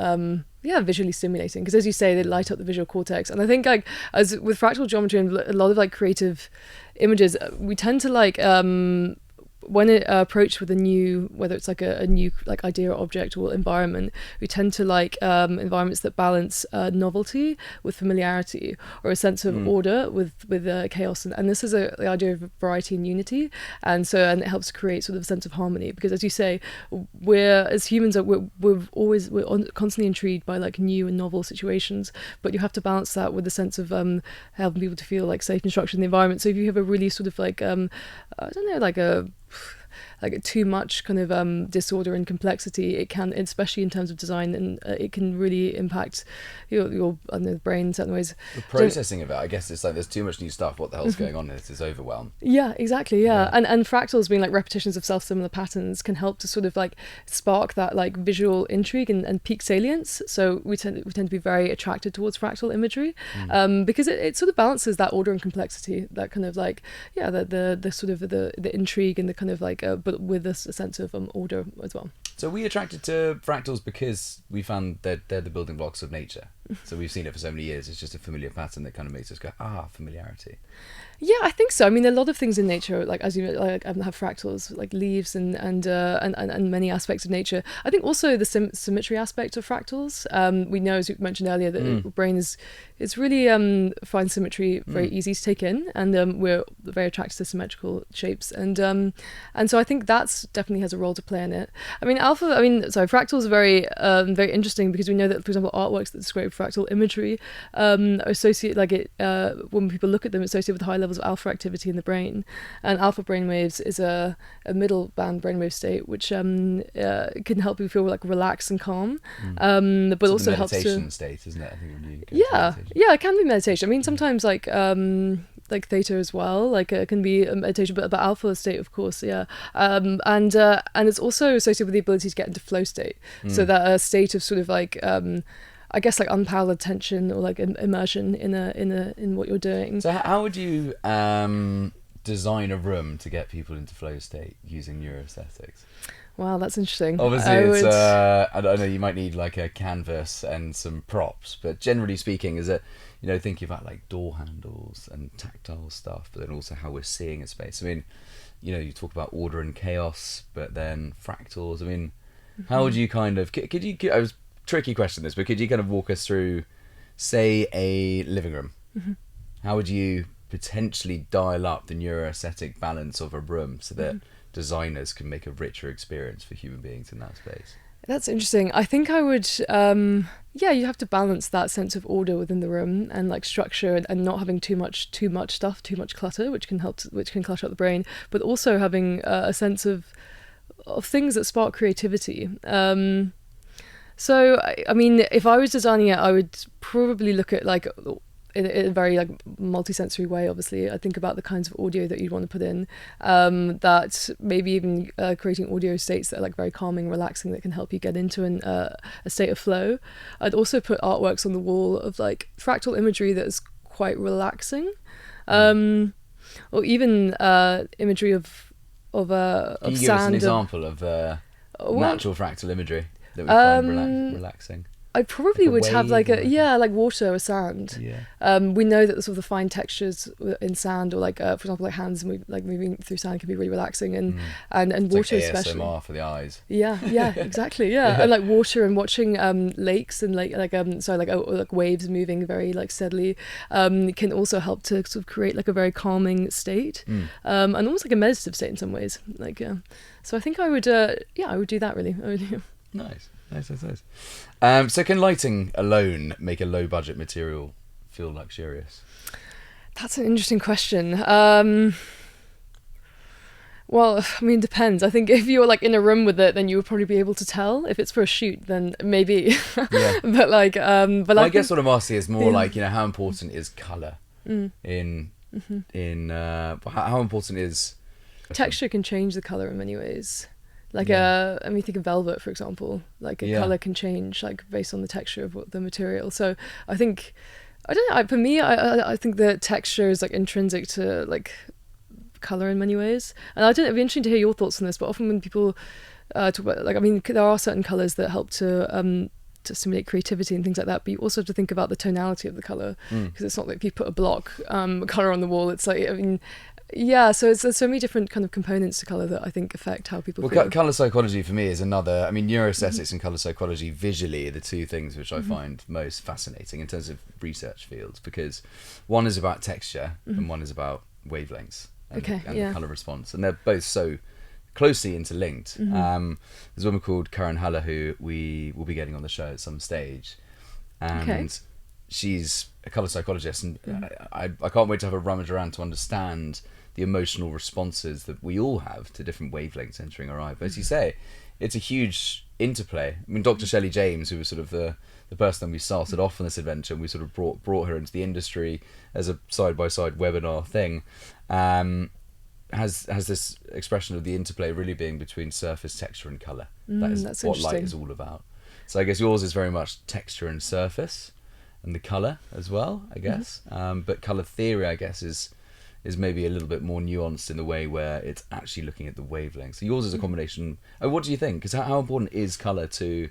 visually stimulating, because as you say, they light up the visual cortex. And I think like as with fractal geometry and a lot of like creative images, we tend to like when it approached with a new, whether it's like a new like idea or object or environment, we tend to like environments that balance novelty with familiarity, or a sense of order with chaos, and this is the idea of variety and unity, and it helps create sort of a sense of harmony, because as you say, as humans we're constantly intrigued by like new and novel situations, but you have to balance that with a sense of helping people to feel like safe and structured in the environment. So if you have a really sort of like I don't know, like too much kind of disorder and complexity, it can, especially in terms of design, and it can really impact your I don't know, the brain in certain ways. The processing of it, I guess it's like there's too much new stuff. What the hell's going on? It's overwhelmed. Yeah, exactly. Yeah. And fractals being like repetitions of self-similar patterns can help to sort of like spark that like visual intrigue and peak salience. So we tend to be very attracted towards fractal imagery, because it sort of balances that order and complexity, that kind of like the sort of the intrigue and the kind of like but with a sense of order as well. So we attracted to fractals because we found that they're the building blocks of nature. So we've seen it for so many years. It's just a familiar pattern that kind of makes us go, familiarity. Yeah, I think so. I mean, a lot of things in nature, like as you like, have fractals, like leaves and many aspects of nature. I think also the symmetry aspect of fractals. We know, as you mentioned earlier, that the brain it's really finds symmetry very easy to take in, and we're very attracted to symmetrical shapes, and so I think that's definitely has a role to play in it. I mean, fractals are very interesting, because we know that, for example, artworks that describe fractal imagery are associated, like it when people look at them, associated with high levels of alpha activity in the brain, and alpha brainwaves is a middle band brainwave state which can help you feel like relaxed and calm, but it's also a helps to meditation state, isn't it? I think when you go to meditation. It can be meditation. I mean, sometimes like theta as well, like it can be a meditation, but alpha state, of course, and it's also associated with the ability to get into flow state, so that a state of sort of like I guess like unparalleled attention, or like immersion in what you're doing. So how would you design a room to get people into flow state using neuroaesthetics? Wow, that's interesting. Obviously, I don't know, you might need like a canvas and some props, but generally speaking, is it, thinking about like door handles and tactile stuff, but then also how we're seeing a space. I mean, you talk about order and chaos, but then fractals. I mean, how would you kind of, could you, I was tricky question this, but could you kind of walk us through, say, a living room? How would you potentially dial up the neuroaesthetic balance of a room so that designers can make a richer experience for human beings in that space? That's interesting. I think I would you have to balance that sense of order within the room, and like structure, and not having too much stuff, too much clutter, which can clutter up the brain, but also having a sense of things that spark creativity. So, I mean, if I was designing it, I would probably look at like in a very like multisensory way. Obviously, I think about the kinds of audio that you'd want to put in, that maybe even creating audio states that are like very calming, relaxing, that can help you get into a state of flow. I'd also put artworks on the wall of like fractal imagery that is quite relaxing, or even imagery of Can you give us an sand. example of natural fractal imagery that we find relaxing? I probably Like a would have like wave like water or sand. Yeah. We know that the sort of the fine textures in sand, or like for example, like hands like moving through sand, can be really relaxing, and It's water like especially. ASMR for the eyes. Yeah, exactly. Yeah, and like water and watching lakes and like waves moving very like steadily can also help to sort of create like a very calming state, and almost like a meditative state in some ways. Like so I think I would I would do that really. Nice. So can lighting alone make a low budget material feel luxurious? That's an interesting question. Well, I mean, depends. I think if you're like in a room with it, then you would probably be able to tell. If it's for a shoot, then maybe. Yeah. But like, Well, I guess what I'm asking is more like, you know, how important is colour in how important is texture can change the color in many ways. Like I mean, think of velvet, for example. Like a color can change like based on the texture of the material. So I think, I don't know. For me, I think that texture is like intrinsic to like color in many ways. And I don't know, it'd be interesting to hear your thoughts on this. But often when people talk about, like, I mean, there are certain colors that help to stimulate creativity and things like that, but you also have to think about the tonality of the color, because it's not like if you put a block color on the wall, it's like, I mean, so there's so many different kind of components to color that I think affect how people feel. Colour psychology for me is another, I mean, neuroaesthetics and colour psychology visually are the two things which I find most fascinating in terms of research fields, because one is about texture and one is about wavelengths and the colour response, and they're both so closely interlinked. There's a woman called Karen Haller who we will be getting on the show at some stage, and she's a colour psychologist, and I can't wait to have a rummage around to understand the emotional responses that we all have to different wavelengths entering our eye. But as you say, it's a huge interplay. I mean, Dr. Shelley James, who was sort of the person we started off on this adventure, and we sort of brought her into the industry as a side-by-side webinar thing, has this expression of the interplay really being between surface, texture and colour. That is what light is all about. So I guess yours is very much texture and surface and the colour as well, I guess. But colour theory, I guess, is maybe a little bit more nuanced in the way where it's actually looking at the wavelength. So yours is a combination. What do you think? Because how important is colour to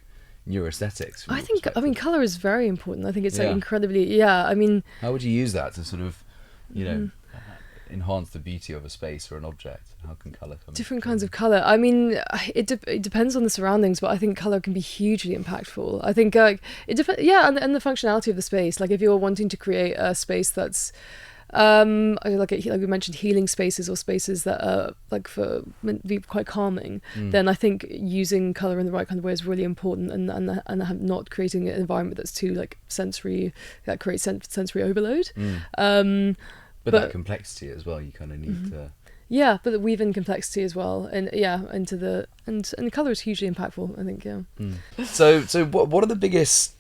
neuroaesthetics? I mean, colour is very important. I think it's like incredibly, I mean... How would you use that to sort of, you know, enhance the beauty of a space or an object? How can colour come different kinds of colour? I mean, it depends on the surroundings, but I think colour can be hugely impactful. I think it depends, and the functionality of the space. Like if you're wanting to create a space that's like we mentioned, healing spaces or spaces that are like meant to be quite calming, then I think using colour in the right kind of way is really important, and not creating an environment that's too like sensory, that creates sensory overload. But that complexity as well, you kind of need to... Yeah, but weave in complexity as well, and into the and colour is hugely impactful, I think. So what are the biggest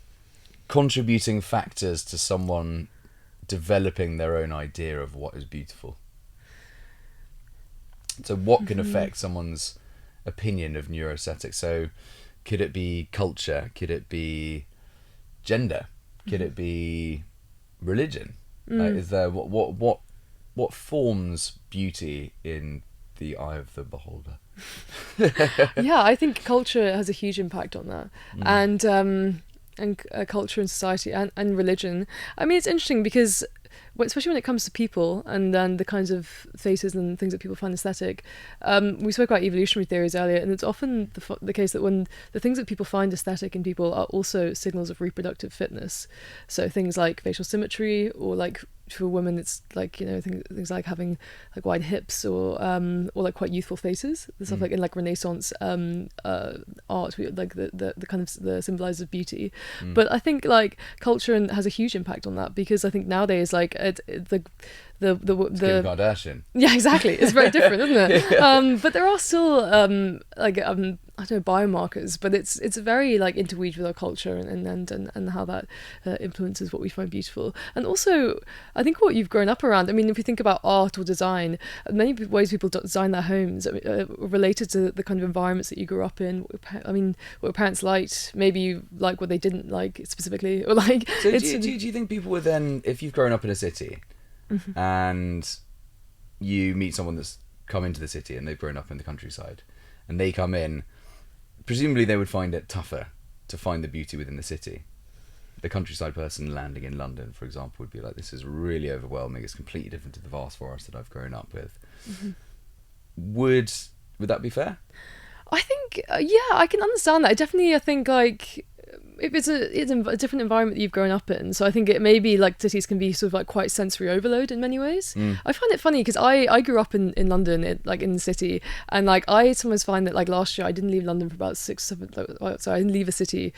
contributing factors to someone developing their own idea of what is beautiful? So what can affect someone's opinion of neuroaesthetics? So could it be culture? Could it be gender? Could it be religion? Like, is there what forms beauty in the eye of the beholder? I think culture has a huge impact on that, and culture and society and religion. I mean, it's interesting because especially when it comes to people and then the kinds of faces and things that people find aesthetic. We spoke about evolutionary theories earlier, and it's often the case that when the things that people find aesthetic in people are also signals of reproductive fitness. So things like facial symmetry, or like for women it's like, you know, things like having like wide hips, or like quite youthful faces. The stuff like in like Renaissance art, like the kind of the symbolizers of beauty. But I think like culture has a huge impact on that, because I think nowadays like the Kim Kardashian. Yeah, exactly. It's very different, isn't it? But there are still I don't know, biomarkers, but it's very like interweaved with our culture and how that influences what we find beautiful. And also, I think what you've grown up around. I mean, if you think about art or design, many ways people design their homes are related to the kind of environments that you grew up in. I mean, what your parents liked, maybe you like what they didn't like specifically, or like. So do you think people would then, if you've grown up in a city, and you meet someone that's come into the city and they've grown up in the countryside, and they come in, presumably they would find it tougher to find the beauty within the city. The countryside person landing in London, for example, would be like, this is really overwhelming. It's completely different to the vast forest that I've grown up with. Would that be fair? I think, yeah, I can understand that. I think like, if it's a different environment that you've grown up in, so I think it may be like cities can be sort of like quite sensory overload in many ways. I find it funny because I grew up in London, like in the city, and like I sometimes find that like last year I didn't leave London for about 6-7. Sorry, I didn't leave a city,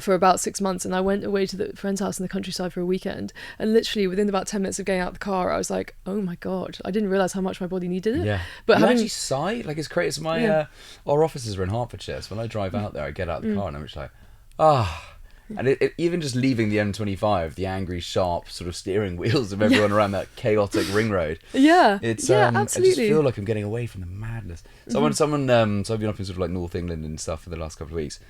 for about 6 months, and I went away to the friend's house in the countryside for a weekend, and literally within about 10 minutes of getting out of the car, I was like, oh my god, I didn't realize how much my body needed it. Yeah, but you actually sigh. Like, it's crazy. So my our offices are in Hertfordshire, so when I drive out there, I get out of the car and I'm just like, and even just leaving the M25, the angry, sharp sort of steering wheels of everyone around that chaotic ring road. It's absolutely. I just feel like I'm getting away from the madness. So I've been up in sort of like North England and stuff for the last couple of weeks,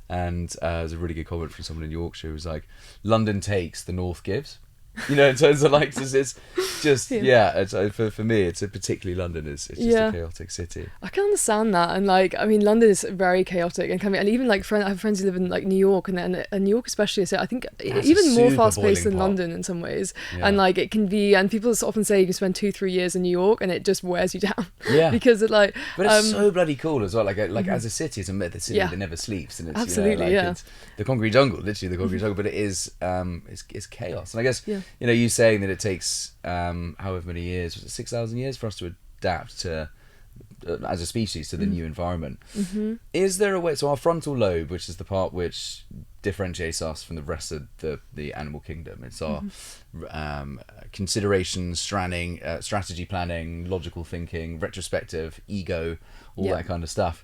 and there's a really good comment from someone in Yorkshire who was like, London takes, the North gives. In terms of like, it's just for me, it's particularly London is just a chaotic city. I can understand that, and like, I mean, London is very chaotic and even like I have friends who live in like New York, and New York especially, so I think even more fast paced than London in some ways, and like it can be, and people often say you can spend 2-3 years in New York and it just wears you down, because it like, but it's so bloody cool as well. Like as a city, it's a city that never sleeps, and it's absolutely, it's the concrete jungle, literally the concrete jungle, but it is it's chaos, and I guess. You saying that it takes however many years, was it 6,000 years for us to adapt to, as a species, to the new environment. Is there a way, so our frontal lobe, which is the part which differentiates us from the rest of the animal kingdom, it's our consideration, strategy planning, logical thinking, retrospective, ego, all that kind of stuff.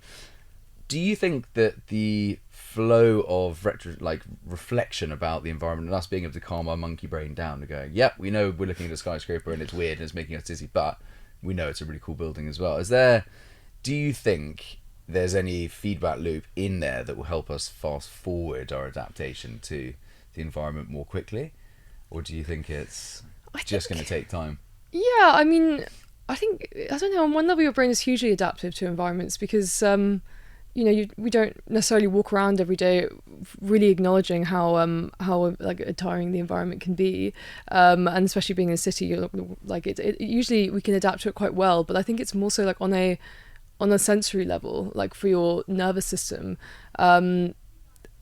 Do you think that the flow of reflection about the environment and us being able to calm our monkey brain down and going, we know we're looking at a skyscraper and it's weird and it's making us dizzy, but we know it's a really cool building as well. Do you think there's any feedback loop in there that will help us fast forward our adaptation to the environment more quickly? Or do you think it's just going to take time? Yeah, I mean, I think, I don't know, on one level your brain is hugely adaptive to environments because we don't necessarily walk around every day really acknowledging how like tiring the environment can be, and especially being in a city, like it usually we can adapt to it quite well. But I think it's more so like on a sensory level, like for your nervous system.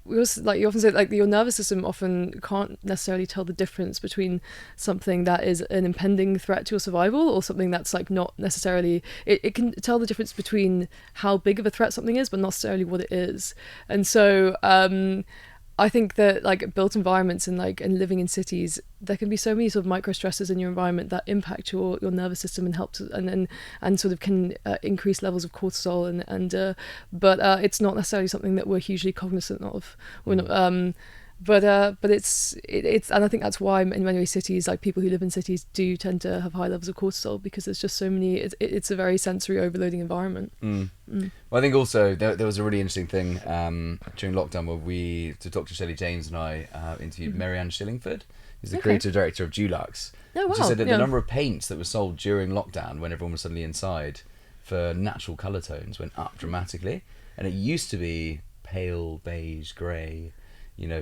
We also, like you often say, like your nervous system often can't necessarily tell the difference between something that is an impending threat to your survival or something that's like not necessarily. It can tell the difference between how big of a threat something is, but not necessarily what it is. And so I think that like built environments and living in cities, there can be so many sort of micro stresses in your environment that impact your nervous system and help to and sort of can increase levels of cortisol but it's not necessarily something that we're hugely cognizant of. We're not, but it's and I think that's why in many ways cities, like people who live in cities, do tend to have high levels of cortisol because there's just so many. It's a very sensory overloading environment. Well, I think also there was a really interesting thing during lockdown where Dr. Shelley James and I interviewed Marianne Shillingford, who's the creative director of Dulux. Oh, wow. She said that the number of paints that were sold during lockdown when everyone was suddenly inside for natural colour tones went up dramatically, and it used to be pale beige, grey,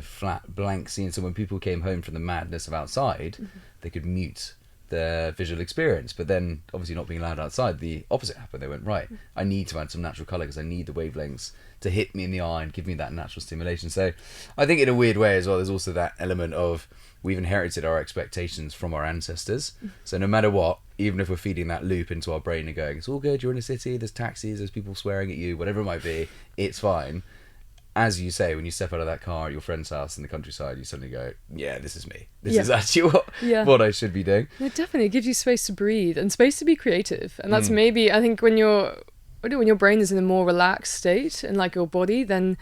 flat blank scenes. So when people came home from the madness of outside, they could mute their visual experience. But then, obviously not being allowed outside, the opposite happened. They went, right, I need to add some natural colour because I need the wavelengths to hit me in the eye and give me that natural stimulation. So I think in a weird way as well, there's also that element of we've inherited our expectations from our ancestors. So no matter what, even if we're feeding that loop into our brain and going, it's all good, you're in a city, there's taxis, there's people swearing at you, whatever it might be, it's fine. As you say, when you step out of that car at your friend's house in the countryside, you suddenly go, yeah, this is me. This is actually what I should be doing. It definitely gives you space to breathe and space to be creative. And that's maybe, I think when you're when your brain is in a more relaxed state and like your body, then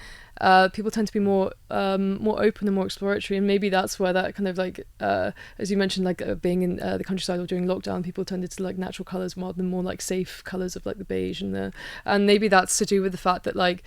people tend to be more open and more exploratory, and maybe that's where that kind of like as you mentioned, like being in the countryside or during lockdown, people tended to like natural colors rather than more like safe colors of like the beige and maybe that's to do with the fact that like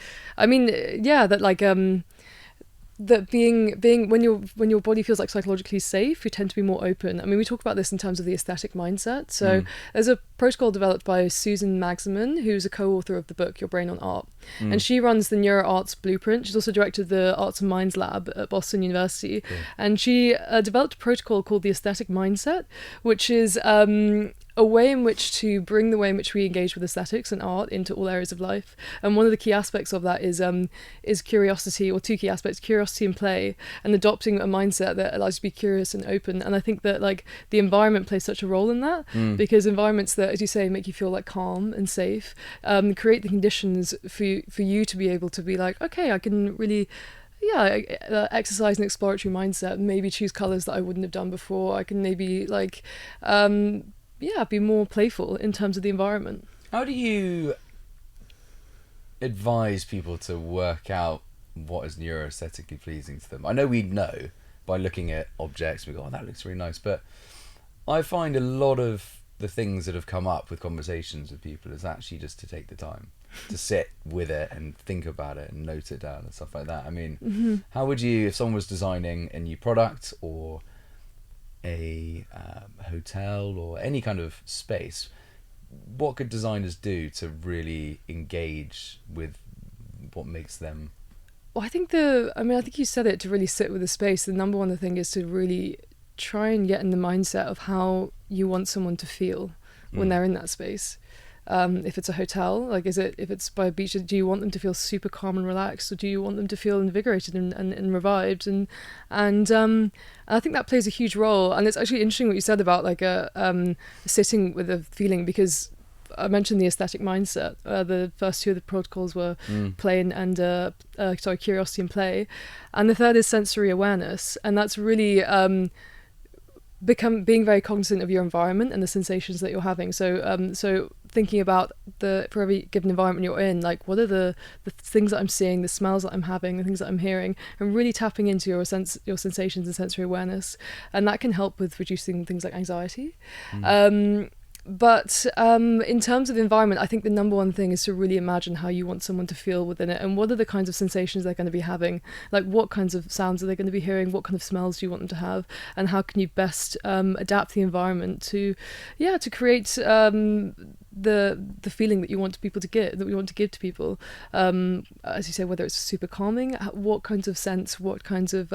that being when your body feels like psychologically safe, you tend to be more open. I mean, we talk about this in terms of the aesthetic mindset. So there's a protocol developed by Susan Magsamen, who's a co-author of the book Your Brain on Art, and she runs the Neuroarts Blueprint. She's also directed the Arts and Minds Lab at Boston University, and she developed a protocol called the aesthetic mindset, which is a way in which to bring the way in which we engage with aesthetics and art into all areas of life. And one of the key aspects of that is curiosity, or two key aspects: curiosity and play, and adopting a mindset that allows you to be curious and open. And I think that like the environment plays such a role in that, because environments that, as you say, make you feel like calm and safe, create the conditions for you to be able to be like, okay, I can really exercise an exploratory mindset, maybe choose colors that I wouldn't have done before. I can maybe like be more playful in terms of the environment. How do you advise people to work out what is neuroaesthetically pleasing to them? I know we know by looking at objects, we go, oh, that looks really nice, but I find a lot of the things that have come up with conversations with people is actually just to take the time to sit with it and think about it and note it down and stuff like that. I mean, how would you, if someone was designing a new product or a hotel or any kind of space, what could designers do to really engage with what makes them? Well, I think you said it, to really sit with the space. The number one thing is to really try and get in the mindset of how you want someone to feel when they're in that space. If it's a hotel, like if it's by a beach, do you want them to feel super calm and relaxed, or do you want them to feel invigorated and revived? And I think that plays a huge role. And it's actually interesting what you said about like sitting with a feeling, because I mentioned the aesthetic mindset. The first two of the protocols were play and curiosity and play, and the third is sensory awareness, and that's really being very cognizant of your environment and the sensations that you're having. So thinking about for every given environment you're in, like what are the things that I'm seeing, the smells that I'm having, the things that I'm hearing, and really tapping into your sensations and sensory awareness, and that can help with reducing things like anxiety. But in terms of environment, I think the number one thing is to really imagine how you want someone to feel within it, and what are the kinds of sensations they're going to be having, like what kinds of sounds are they going to be hearing, what kind of smells do you want them to have, and how can you best adapt the environment to create the feeling that you want people to get, that we want to give to people. As you say, whether it's super calming, what kinds of scents, what kinds of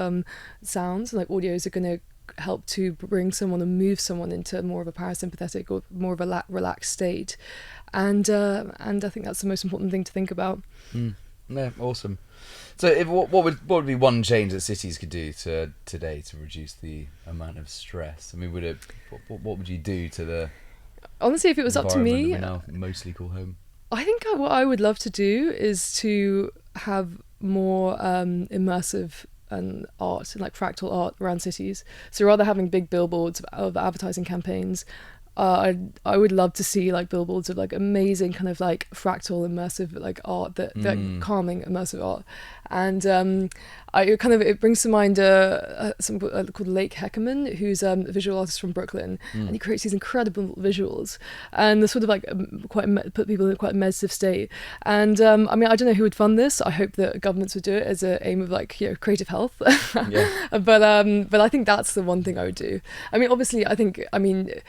sounds, like audios, are going to help to bring someone and move someone into more of a parasympathetic or more of a relaxed state, and I think that's the most important thing to think about. Yeah, awesome. So, what would be one change that cities could do today to reduce the amount of stress? I mean, what would you do to the honestly, if it was up to me, that we now mostly call home? I think what I would love to do is to have more immersive and art and like fractal art around cities. So rather having big billboards of advertising campaigns, I would love to see like billboards of like amazing kind of like fractal immersive like art, that calming immersive art. And it brings to mind someone called Lake Heckerman, who's a visual artist from Brooklyn, and he creates these incredible visuals, and they sort of like put people in quite a meditative state. And I don't know who would fund this. I hope that governments would do it as an aim of like creative health. But I think that's the one thing I would do. Obviously, in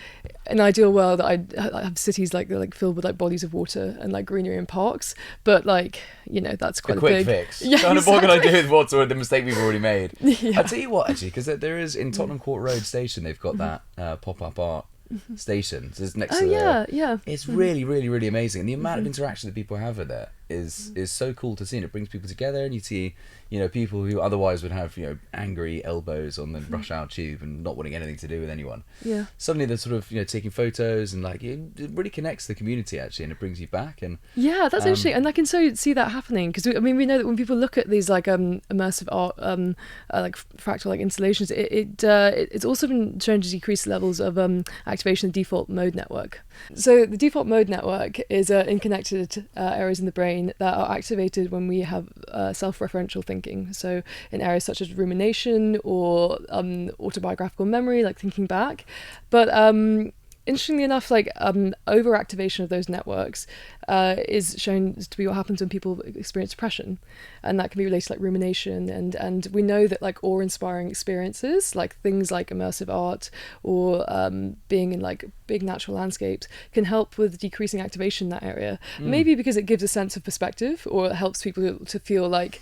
an ideal world, I'd have cities like filled with like bodies of water and like greenery and parks. But like, that's quite a quick big fix. Yeah, What can I do with water? The mistake we've already made. Yeah. I'll tell you what, actually, because there is in Tottenham Court Road station, they've got that pop-up art station. So it's next to yeah. It's really, really, really amazing, and the amount of interaction that people have with it is so cool to see, and it brings people together, and you see, people who otherwise would have, angry elbows on the rush hour tube and not wanting anything to do with anyone. Yeah. Suddenly they're sort of, taking photos, and like it really connects the community actually, and it brings you back. And yeah, that's interesting, and I can so see that happening because we know that when people look at these like immersive art, like fractal like installations, it's also been shown to decrease levels of activation of the default mode network. So the default mode network is in connected areas in the brain that are activated when we have self-referential thinking. So in areas such as rumination or autobiographical memory, like thinking back. But interestingly enough, like overactivation of those networks is shown to be what happens when people experience depression, and that can be related to like rumination. And we know that like awe-inspiring experiences, like things like immersive art or being in like big natural landscapes, can help with decreasing activation in that area. Maybe because it gives a sense of perspective, or it helps people to feel like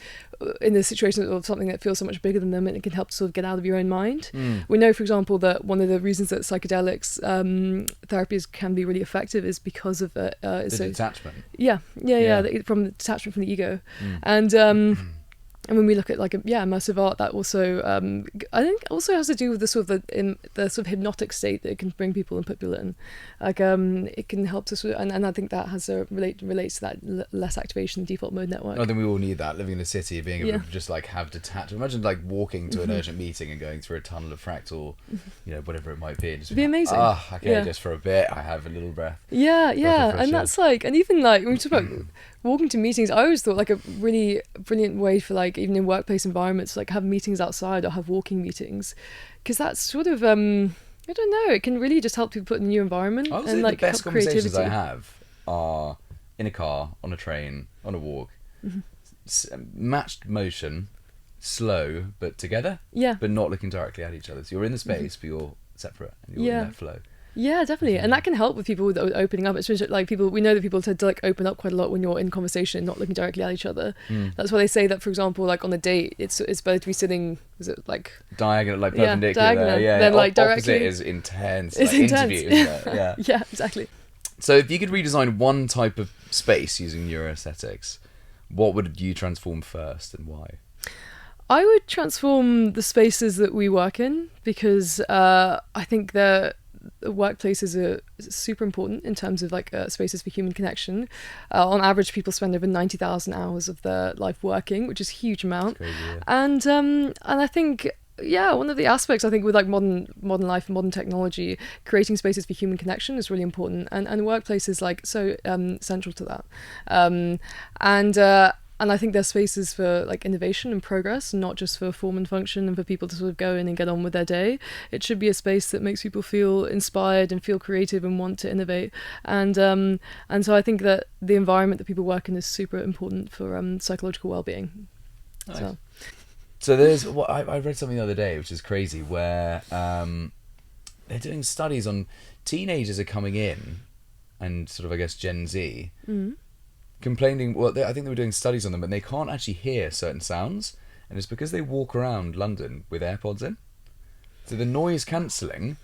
in a situation of something that feels so much bigger than them, and it can help to sort of get out of your own mind. We know, for example, that one of the reasons that psychedelics therapies can be really effective is because of the detachment. Yeah. From the detachment from the ego, and when we look at like immersive art, that also I think also has to do with the sort of the sort of hypnotic state that it can bring people and put people in. Like it can help to sort of, and I think that has relates to that less activation default mode network. I think we all need that, living in a city, being able to just like have detached. Imagine like walking to an urgent meeting and going through a tunnel of fractal, whatever it might be. Just It'd be amazing. Just for a bit, I have a little breath. Yeah, and that's like, and even like when we talk about walking to meetings, I always thought like a really brilliant way for like even in workplace environments, like have meetings outside or have walking meetings, because that's sort of I don't know, it can really just help people put in a new environment. I would and say like the best help conversations creativity. I have are in a car, on a train, on a walk, matched motion, slow but together, but not looking directly at each other. So you're in the space, but you're separate, and you're in that flow. Yeah, definitely, and that can help with people with opening up. Especially like people, we know that people tend to like open up quite a lot when you're in conversation and not looking directly at each other. That's why they say that, for example, like on a date, it's better to be sitting, is it like diagonal, like perpendicular? Diagonal, Yeah, then like directly. Opposite is intense. It's like intense. Interview, isn't it? Yeah. Yeah, exactly. So if you could redesign one type of space using neuroaesthetics, what would you transform first, and why? I would transform the spaces that we work in, because I think that workplaces are super important in terms of like spaces for human connection. On average, people spend over 90,000 hours of their life working, which is a huge amount. Crazy, yeah. And I think one of the aspects, I think, with like modern life and modern technology, creating spaces for human connection is really important, and workplace is like so central to that. And I think there's spaces for like innovation and progress, not just for form and function and for people to sort of go in and get on with their day. It should be a space that makes people feel inspired and feel creative and want to innovate. And so I think that the environment that people work in is super important for psychological well-being. Nice. So there's I read something the other day, which is crazy, where they're doing studies on teenagers are coming in, and sort of, I guess, Gen Z, complaining. Well, I think they were doing studies on them, and they can't actually hear certain sounds, and it's because they walk around London with AirPods in. So the noise cancelling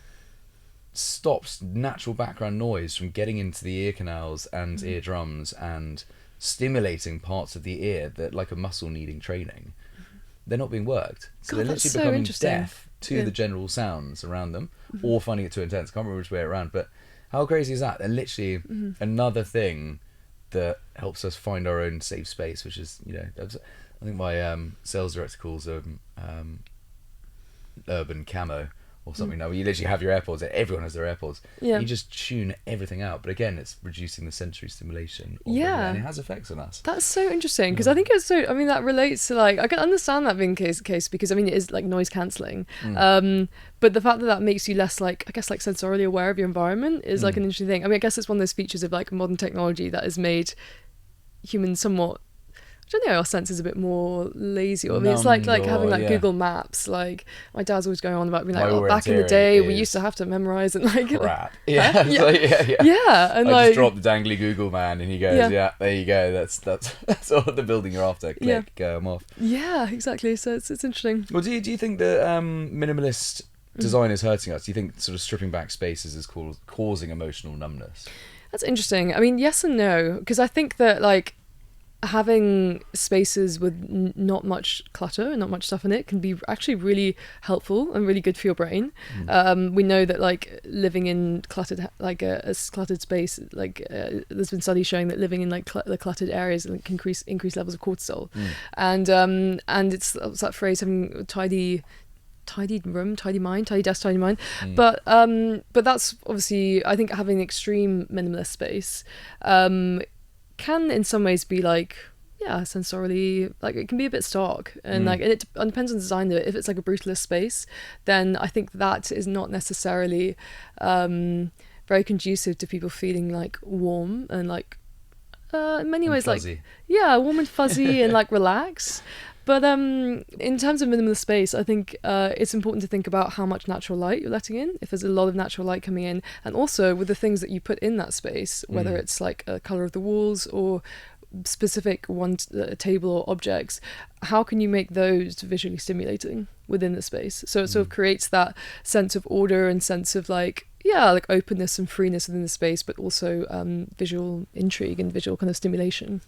stops natural background noise from getting into the ear canals and eardrums and stimulating parts of the ear that, like a muscle needing training, they're not being worked. So they're literally becoming deaf to the general sounds around them, or finding it too intense. I can't remember which way around, but how crazy is that? They're literally another thing that helps us find our own safe space, which is, I think my sales director calls urban camo or something now, where you literally have your AirPods, everyone has their AirPods. You just tune everything out, but again, it's reducing the sensory stimulation and it has effects on us. That's so interesting, because I think it's so, I mean, that relates to like, I can understand that being the case because I mean, it is like noise cancelling, but the fact that makes you less like, I guess, like sensorially aware of your environment is like an interesting thing. I mean, I guess it's one of those features of like modern technology that has made humans somewhat, I don't know, our sense is a bit more lazy. I mean, it's like having like Google Maps. Like my dad's always going on about being like, back in the day we used to have to memorize and like crap. Yeah, and I like just dropped the dangly Google man, and he goes, there you go. That's all the building you're after. Click, I'm off. Yeah, exactly. So it's interesting. Well, do you think that minimalist design is hurting us? Do you think sort of stripping back spaces is causing emotional numbness? That's interesting. I mean, yes and no, because I think that like, having spaces with not much clutter and not much stuff in it can be actually really helpful and really good for your brain. We know that like living in cluttered a cluttered space, there's been studies showing that living in like the cluttered areas like, can increase levels of cortisol. And it's that phrase, having tidy room, tidy mind, tidy desk, tidy mind. But that's obviously, I think having extreme minimalist space can in some ways be like, sensorily, like it can be a bit stark, and like it depends on the design though. If it's like a brutalist space, then I think that is not necessarily very conducive to people feeling like warm and like in many ways fuzzy. Like warm and fuzzy and like relaxed. But in terms of minimalist space, I think it's important to think about how much natural light you're letting in, if there's a lot of natural light coming in, and also with the things that you put in that space, whether it's like a colour of the walls or specific table or objects, how can you make those visually stimulating within the space? So it sort of creates that sense of order and sense of like openness and freeness within the space, but also visual intrigue and visual kind of stimulation.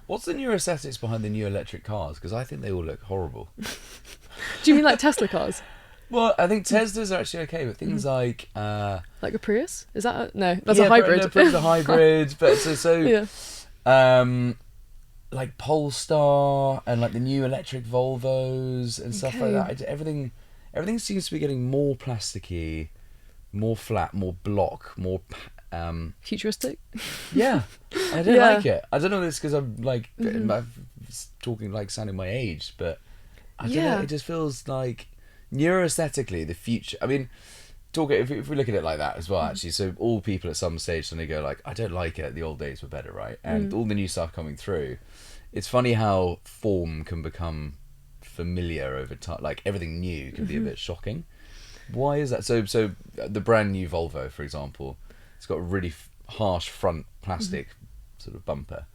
What's the neuroaesthetics behind the new electric cars? Because I think they all look horrible. Do you mean like Tesla cars? Well, I think Teslas are actually okay, but things like a Prius? Is that no? That's a hybrid. It's a hybrid, but so like Polestar and like the new electric Volvos and stuff like that. Everything seems to be getting more plasticky, more flat, more block, more futuristic. Yeah, I don't like it. I don't know if it's because I'm like I'm talking like sounding my age, but I don't know. It just feels like neuroaesthetically the future. I mean, if we look at it like that as well, actually. So all people at some stage suddenly go like, I don't like it. The old days were better, right? And all the new stuff coming through. It's funny how form can become familiar over time. Like everything new can be a bit shocking. Why is that? So the brand new Volvo, for example, it's got a really harsh front plastic sort of bumper,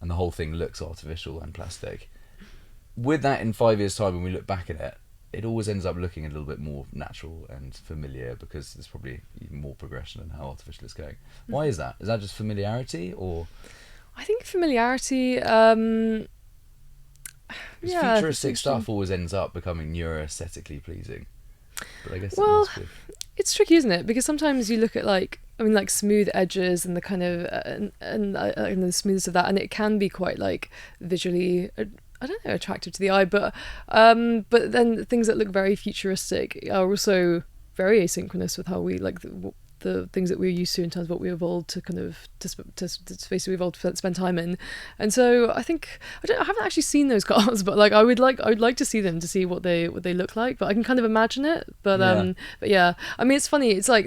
and the whole thing looks artificial and plastic. With that, in 5 years' time, when we look back at it, it always ends up looking a little bit more natural and familiar because there's probably even more progression in how artificial it's going. Why is that? Is that just familiarity, or? I think familiarity. Futuristic stuff always ends up becoming neuroaesthetically pleasing. But I guess it's tricky, isn't it? Because sometimes you look at like smooth edges and the kind of and the smoothness of that, and it can be quite like visually, I don't know, attractive to the eye. But then things that look very futuristic are also very asynchronous with how we like the things that we're used to in terms of what we evolved to kind of to space we evolved to spend time in. And so I think I haven't actually seen those cars, but like I would like to see them to see what they look like. But I can kind of imagine it. But yeah, I mean it's funny. It's like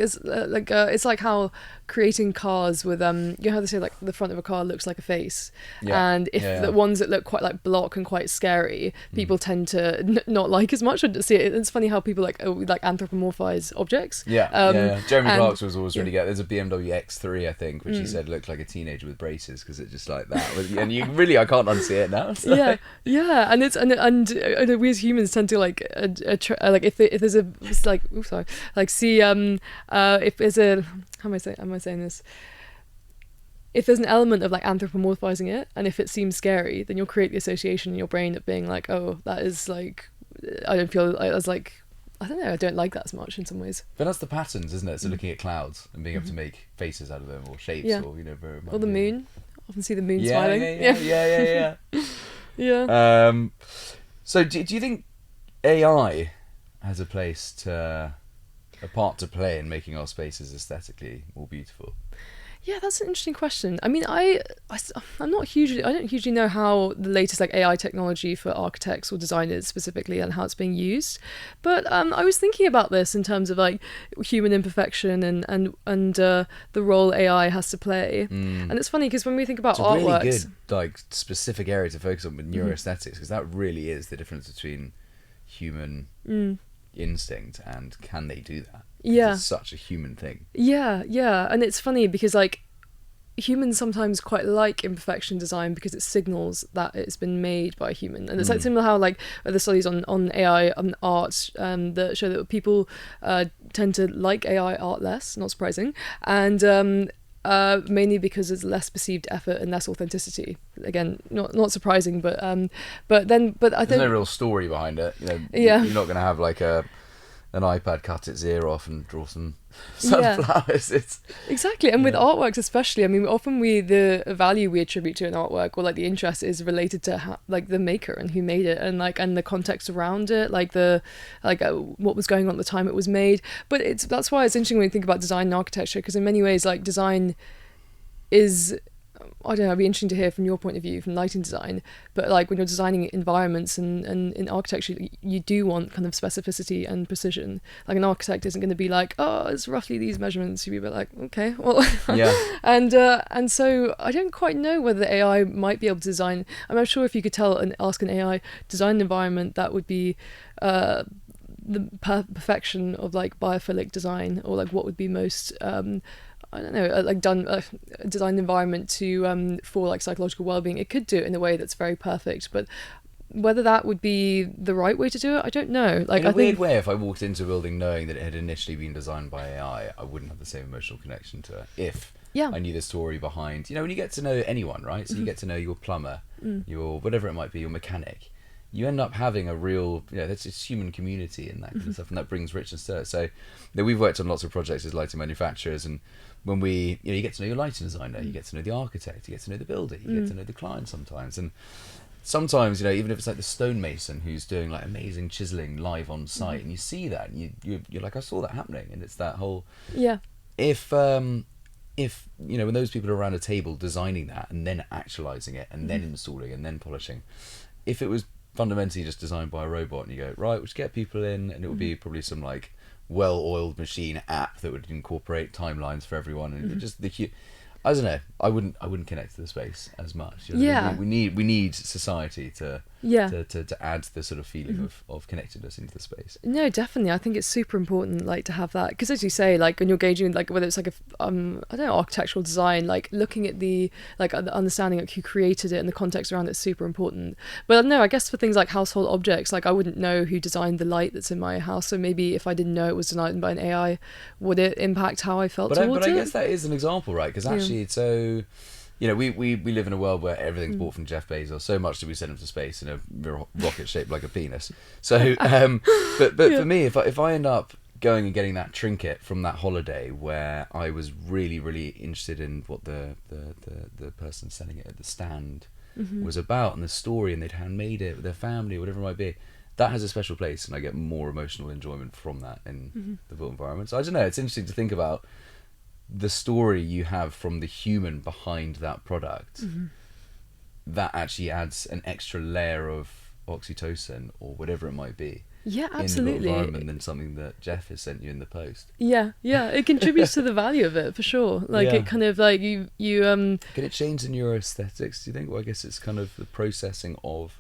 how creating cars with you know how they say like the front of a car looks like a face, and if the ones that look quite like block and quite scary, people tend to not like as much or see it. It's funny how people like anthropomorphize objects. Jeremy Clarkson was always really good. There's a BMW X3 I think which he said looked like a teenager with braces because it's just like that, and you really I can't unsee it now. So. And it's and we as humans tend to like if there's a like see if there's a how am I saying this? If there's an element of like anthropomorphizing it, and if it seems scary, then you'll create the association in your brain of being like, oh, that is like, I don't feel like, I was like, I don't know, I don't like that as much in some ways. But that's the patterns, isn't it? So looking at clouds and being able to make faces out of them or shapes, or very much. Or the moon. I often see the moon smiling. Yeah. So do you think AI has a part to play in making our spaces aesthetically more beautiful? Yeah, that's an interesting question. I mean, I don't hugely know how the latest like AI technology for architects or designers specifically and how it's being used, but I was thinking about this in terms of like human imperfection and the role AI has to play. And it's funny because when we think about artworks, really good like specific area to focus on with neuroaesthetics, because that really is the difference between human instinct and can they do that. It's such a human thing. And it's funny because like humans sometimes quite like imperfection design because it signals that it's been made by a human, and it's like similar how like the studies on AI and art that show that people tend to like AI art less, not surprising, and mainly because there's less perceived effort and less authenticity. Again, not surprising, but I There's think no real story behind it. You know, Yeah. you're not going to have like an iPad cut its ear off and draw some Yeah. sunflowers. It's Exactly, and with artworks especially, I mean, often the value we attribute to an artwork, or like the interest, is related to like the maker and who made it, and the context around it, like what was going on at the time it was made. But that's why it's interesting when you think about design and architecture, because in many ways, like, design is, I don't know, it'd be interesting to hear from your point of view from lighting design, but like when you're designing environments and in architecture, you do want kind of specificity and precision. Like, an architect isn't going to be like, oh, it's roughly these measurements. You'd be a bit like, okay, well, yeah. and so I don't quite know whether the AI might be able to design. I'm sure if you could ask an AI design an environment, that would be the perfection of like biophilic design, or like what would be most I don't know, like done a designed environment to for like psychological well-being. It could do it in a way that's very perfect, but whether that would be the right way to do it, I don't know. Like, in a I weird think, way, if I walked into a building knowing that it had initially been designed by AI, I wouldn't have the same emotional connection to it. If Yeah. I knew the story behind, you know, when you get to know anyone, right? So you get to know your plumber, your whatever it might be, your mechanic. You end up having a real, that's just human community and that kind of stuff, and that brings richness to it. So, you know, we've worked on lots of projects as lighting manufacturers, and when we, you get to know your lighting designer, you get to know the architect, you get to know the builder, you get to know the client sometimes, and sometimes, even if it's like the stonemason who's doing like amazing chiseling live on site, and you see that, and you're like, I saw that happening, and it's that whole, yeah, if when those people are around a table designing that and then actualizing it and then installing and then polishing, if it was fundamentally just designed by a robot and you go, right, we'll just get people in, and it would be probably some like well-oiled machine app that would incorporate timelines for everyone, and it just I don't know, I wouldn't connect to the space as much. We need society to add the sort of feeling of connectedness into the space. No, definitely. I think it's super important, like, to have that, because as you say, like, when you're gauging, like, whether it's like I don't know, architectural design, like looking at the understanding like who created it and the context around it is super important. But no, I guess for things like household objects, like, I wouldn't know who designed the light that's in my house, so maybe if I didn't know it was designed by an AI, would it impact how I felt towards it? But I guess that is an example, right? Because actually, so, we live in a world where everything's bought from Jeff Bezos, so much that we send him to space in a rocket shaped like a penis. So, but for me, if I end up going and getting that trinket from that holiday where I was really, really interested in what the person selling it at the stand was about, and the story, and they'd handmade it with their family, whatever it might be, that has a special place, and I get more emotional enjoyment from that in the built environment. So I don't know, it's interesting to think about the story you have from the human behind that product. That actually adds an extra layer of oxytocin or whatever it might be. Yeah, In absolutely. the environment than something that Jeff has sent you in the post. Yeah, it contributes to the value of it for sure. Like, it kind of like you Can it change the neuroaesthetics, do you think? Well, I guess it's kind of the processing of.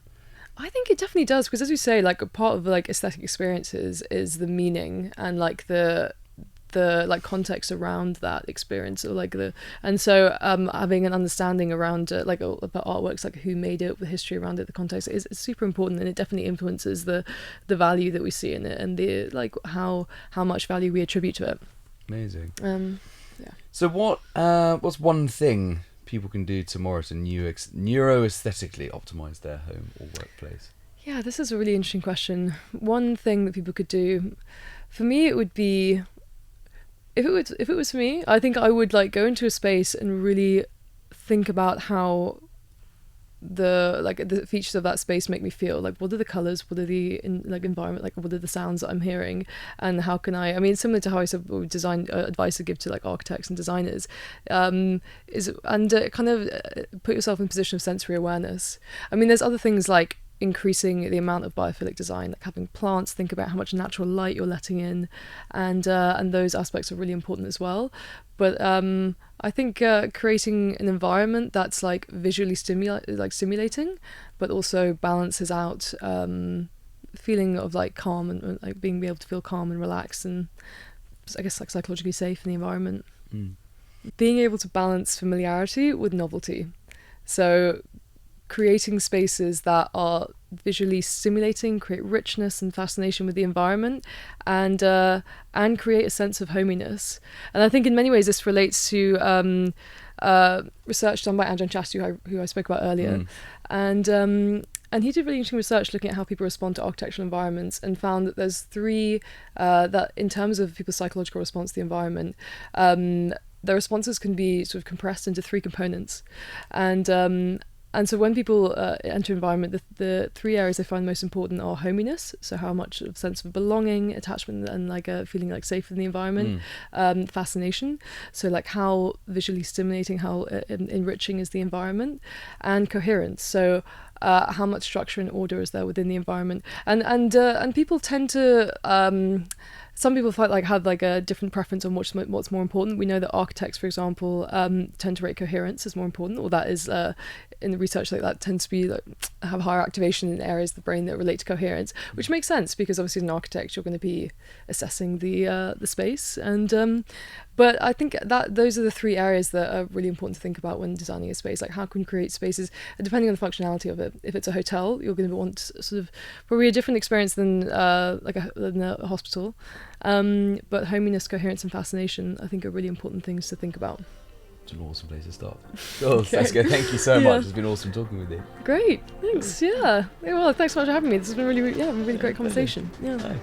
I think it definitely does, because as you say, like, a part of like aesthetic experiences is the meaning and like the like context around that experience, or like and so having an understanding around about artworks, like who made it, the history around it, the context is super important, and it definitely influences the value that we see in it, and the like how much value we attribute to it. Amazing. Yeah. So what's one thing people can do tomorrow to neuroaesthetically optimize their home or workplace? Yeah, this is a really interesting question. One thing that people could do, for me, it would be, if it was for me, I think I would like go into a space and really think about how the features of that space make me feel. Like, what are the colors, what are the environment, like what are the sounds that I'm hearing, and how can I mean, similar to how I said design advice to give to like architects and designers, kind of put yourself in a position of sensory awareness. I mean, there's other things like increasing the amount of biophilic design, like having plants, think about how much natural light you're letting in, and those aspects are really important as well. But I think creating an environment that's like visually stimulating, but also balances out feeling of like calm and like being able to feel calm and relaxed, and I guess like psychologically safe in the environment. Being able to balance familiarity with novelty. So creating spaces that are visually stimulating, create richness and fascination with the environment, and create a sense of hominess. And I think in many ways this relates to research done by Anjan Chastu, who I spoke about earlier, and he did really interesting research looking at how people respond to architectural environments, and found that there's three that in terms of people's psychological response to the environment, their responses can be sort of compressed into three components. And so when people enter environment, the three areas they find most important are hominess, so how much of sense of belonging, attachment, and like a feeling like safe in the environment. Fascination, so like how visually stimulating, how enriching is the environment. And coherence, so how much structure and order is there within the environment. And people tend to some people have like a different preference on what's more important. We know that architects, for example, tend to rate coherence as more important, or that is in the research like that tends to be have higher activation in areas of the brain that relate to coherence, which makes sense because obviously as an architect you're going to be assessing the space. And but I think that those are the three areas that are really important to think about when designing a space. Like how can you create spaces, depending on the functionality of it. If it's a hotel, you're going to want sort of probably a different experience than than a hospital. But hominess, coherence, and fascination, I think, are really important things to think about. It's an awesome place to start. Cool, Saskia, thank you so much. It's been awesome talking with you. Great, thanks. Yeah. Well, thanks so much for having me. This has been really great conversation. Yeah.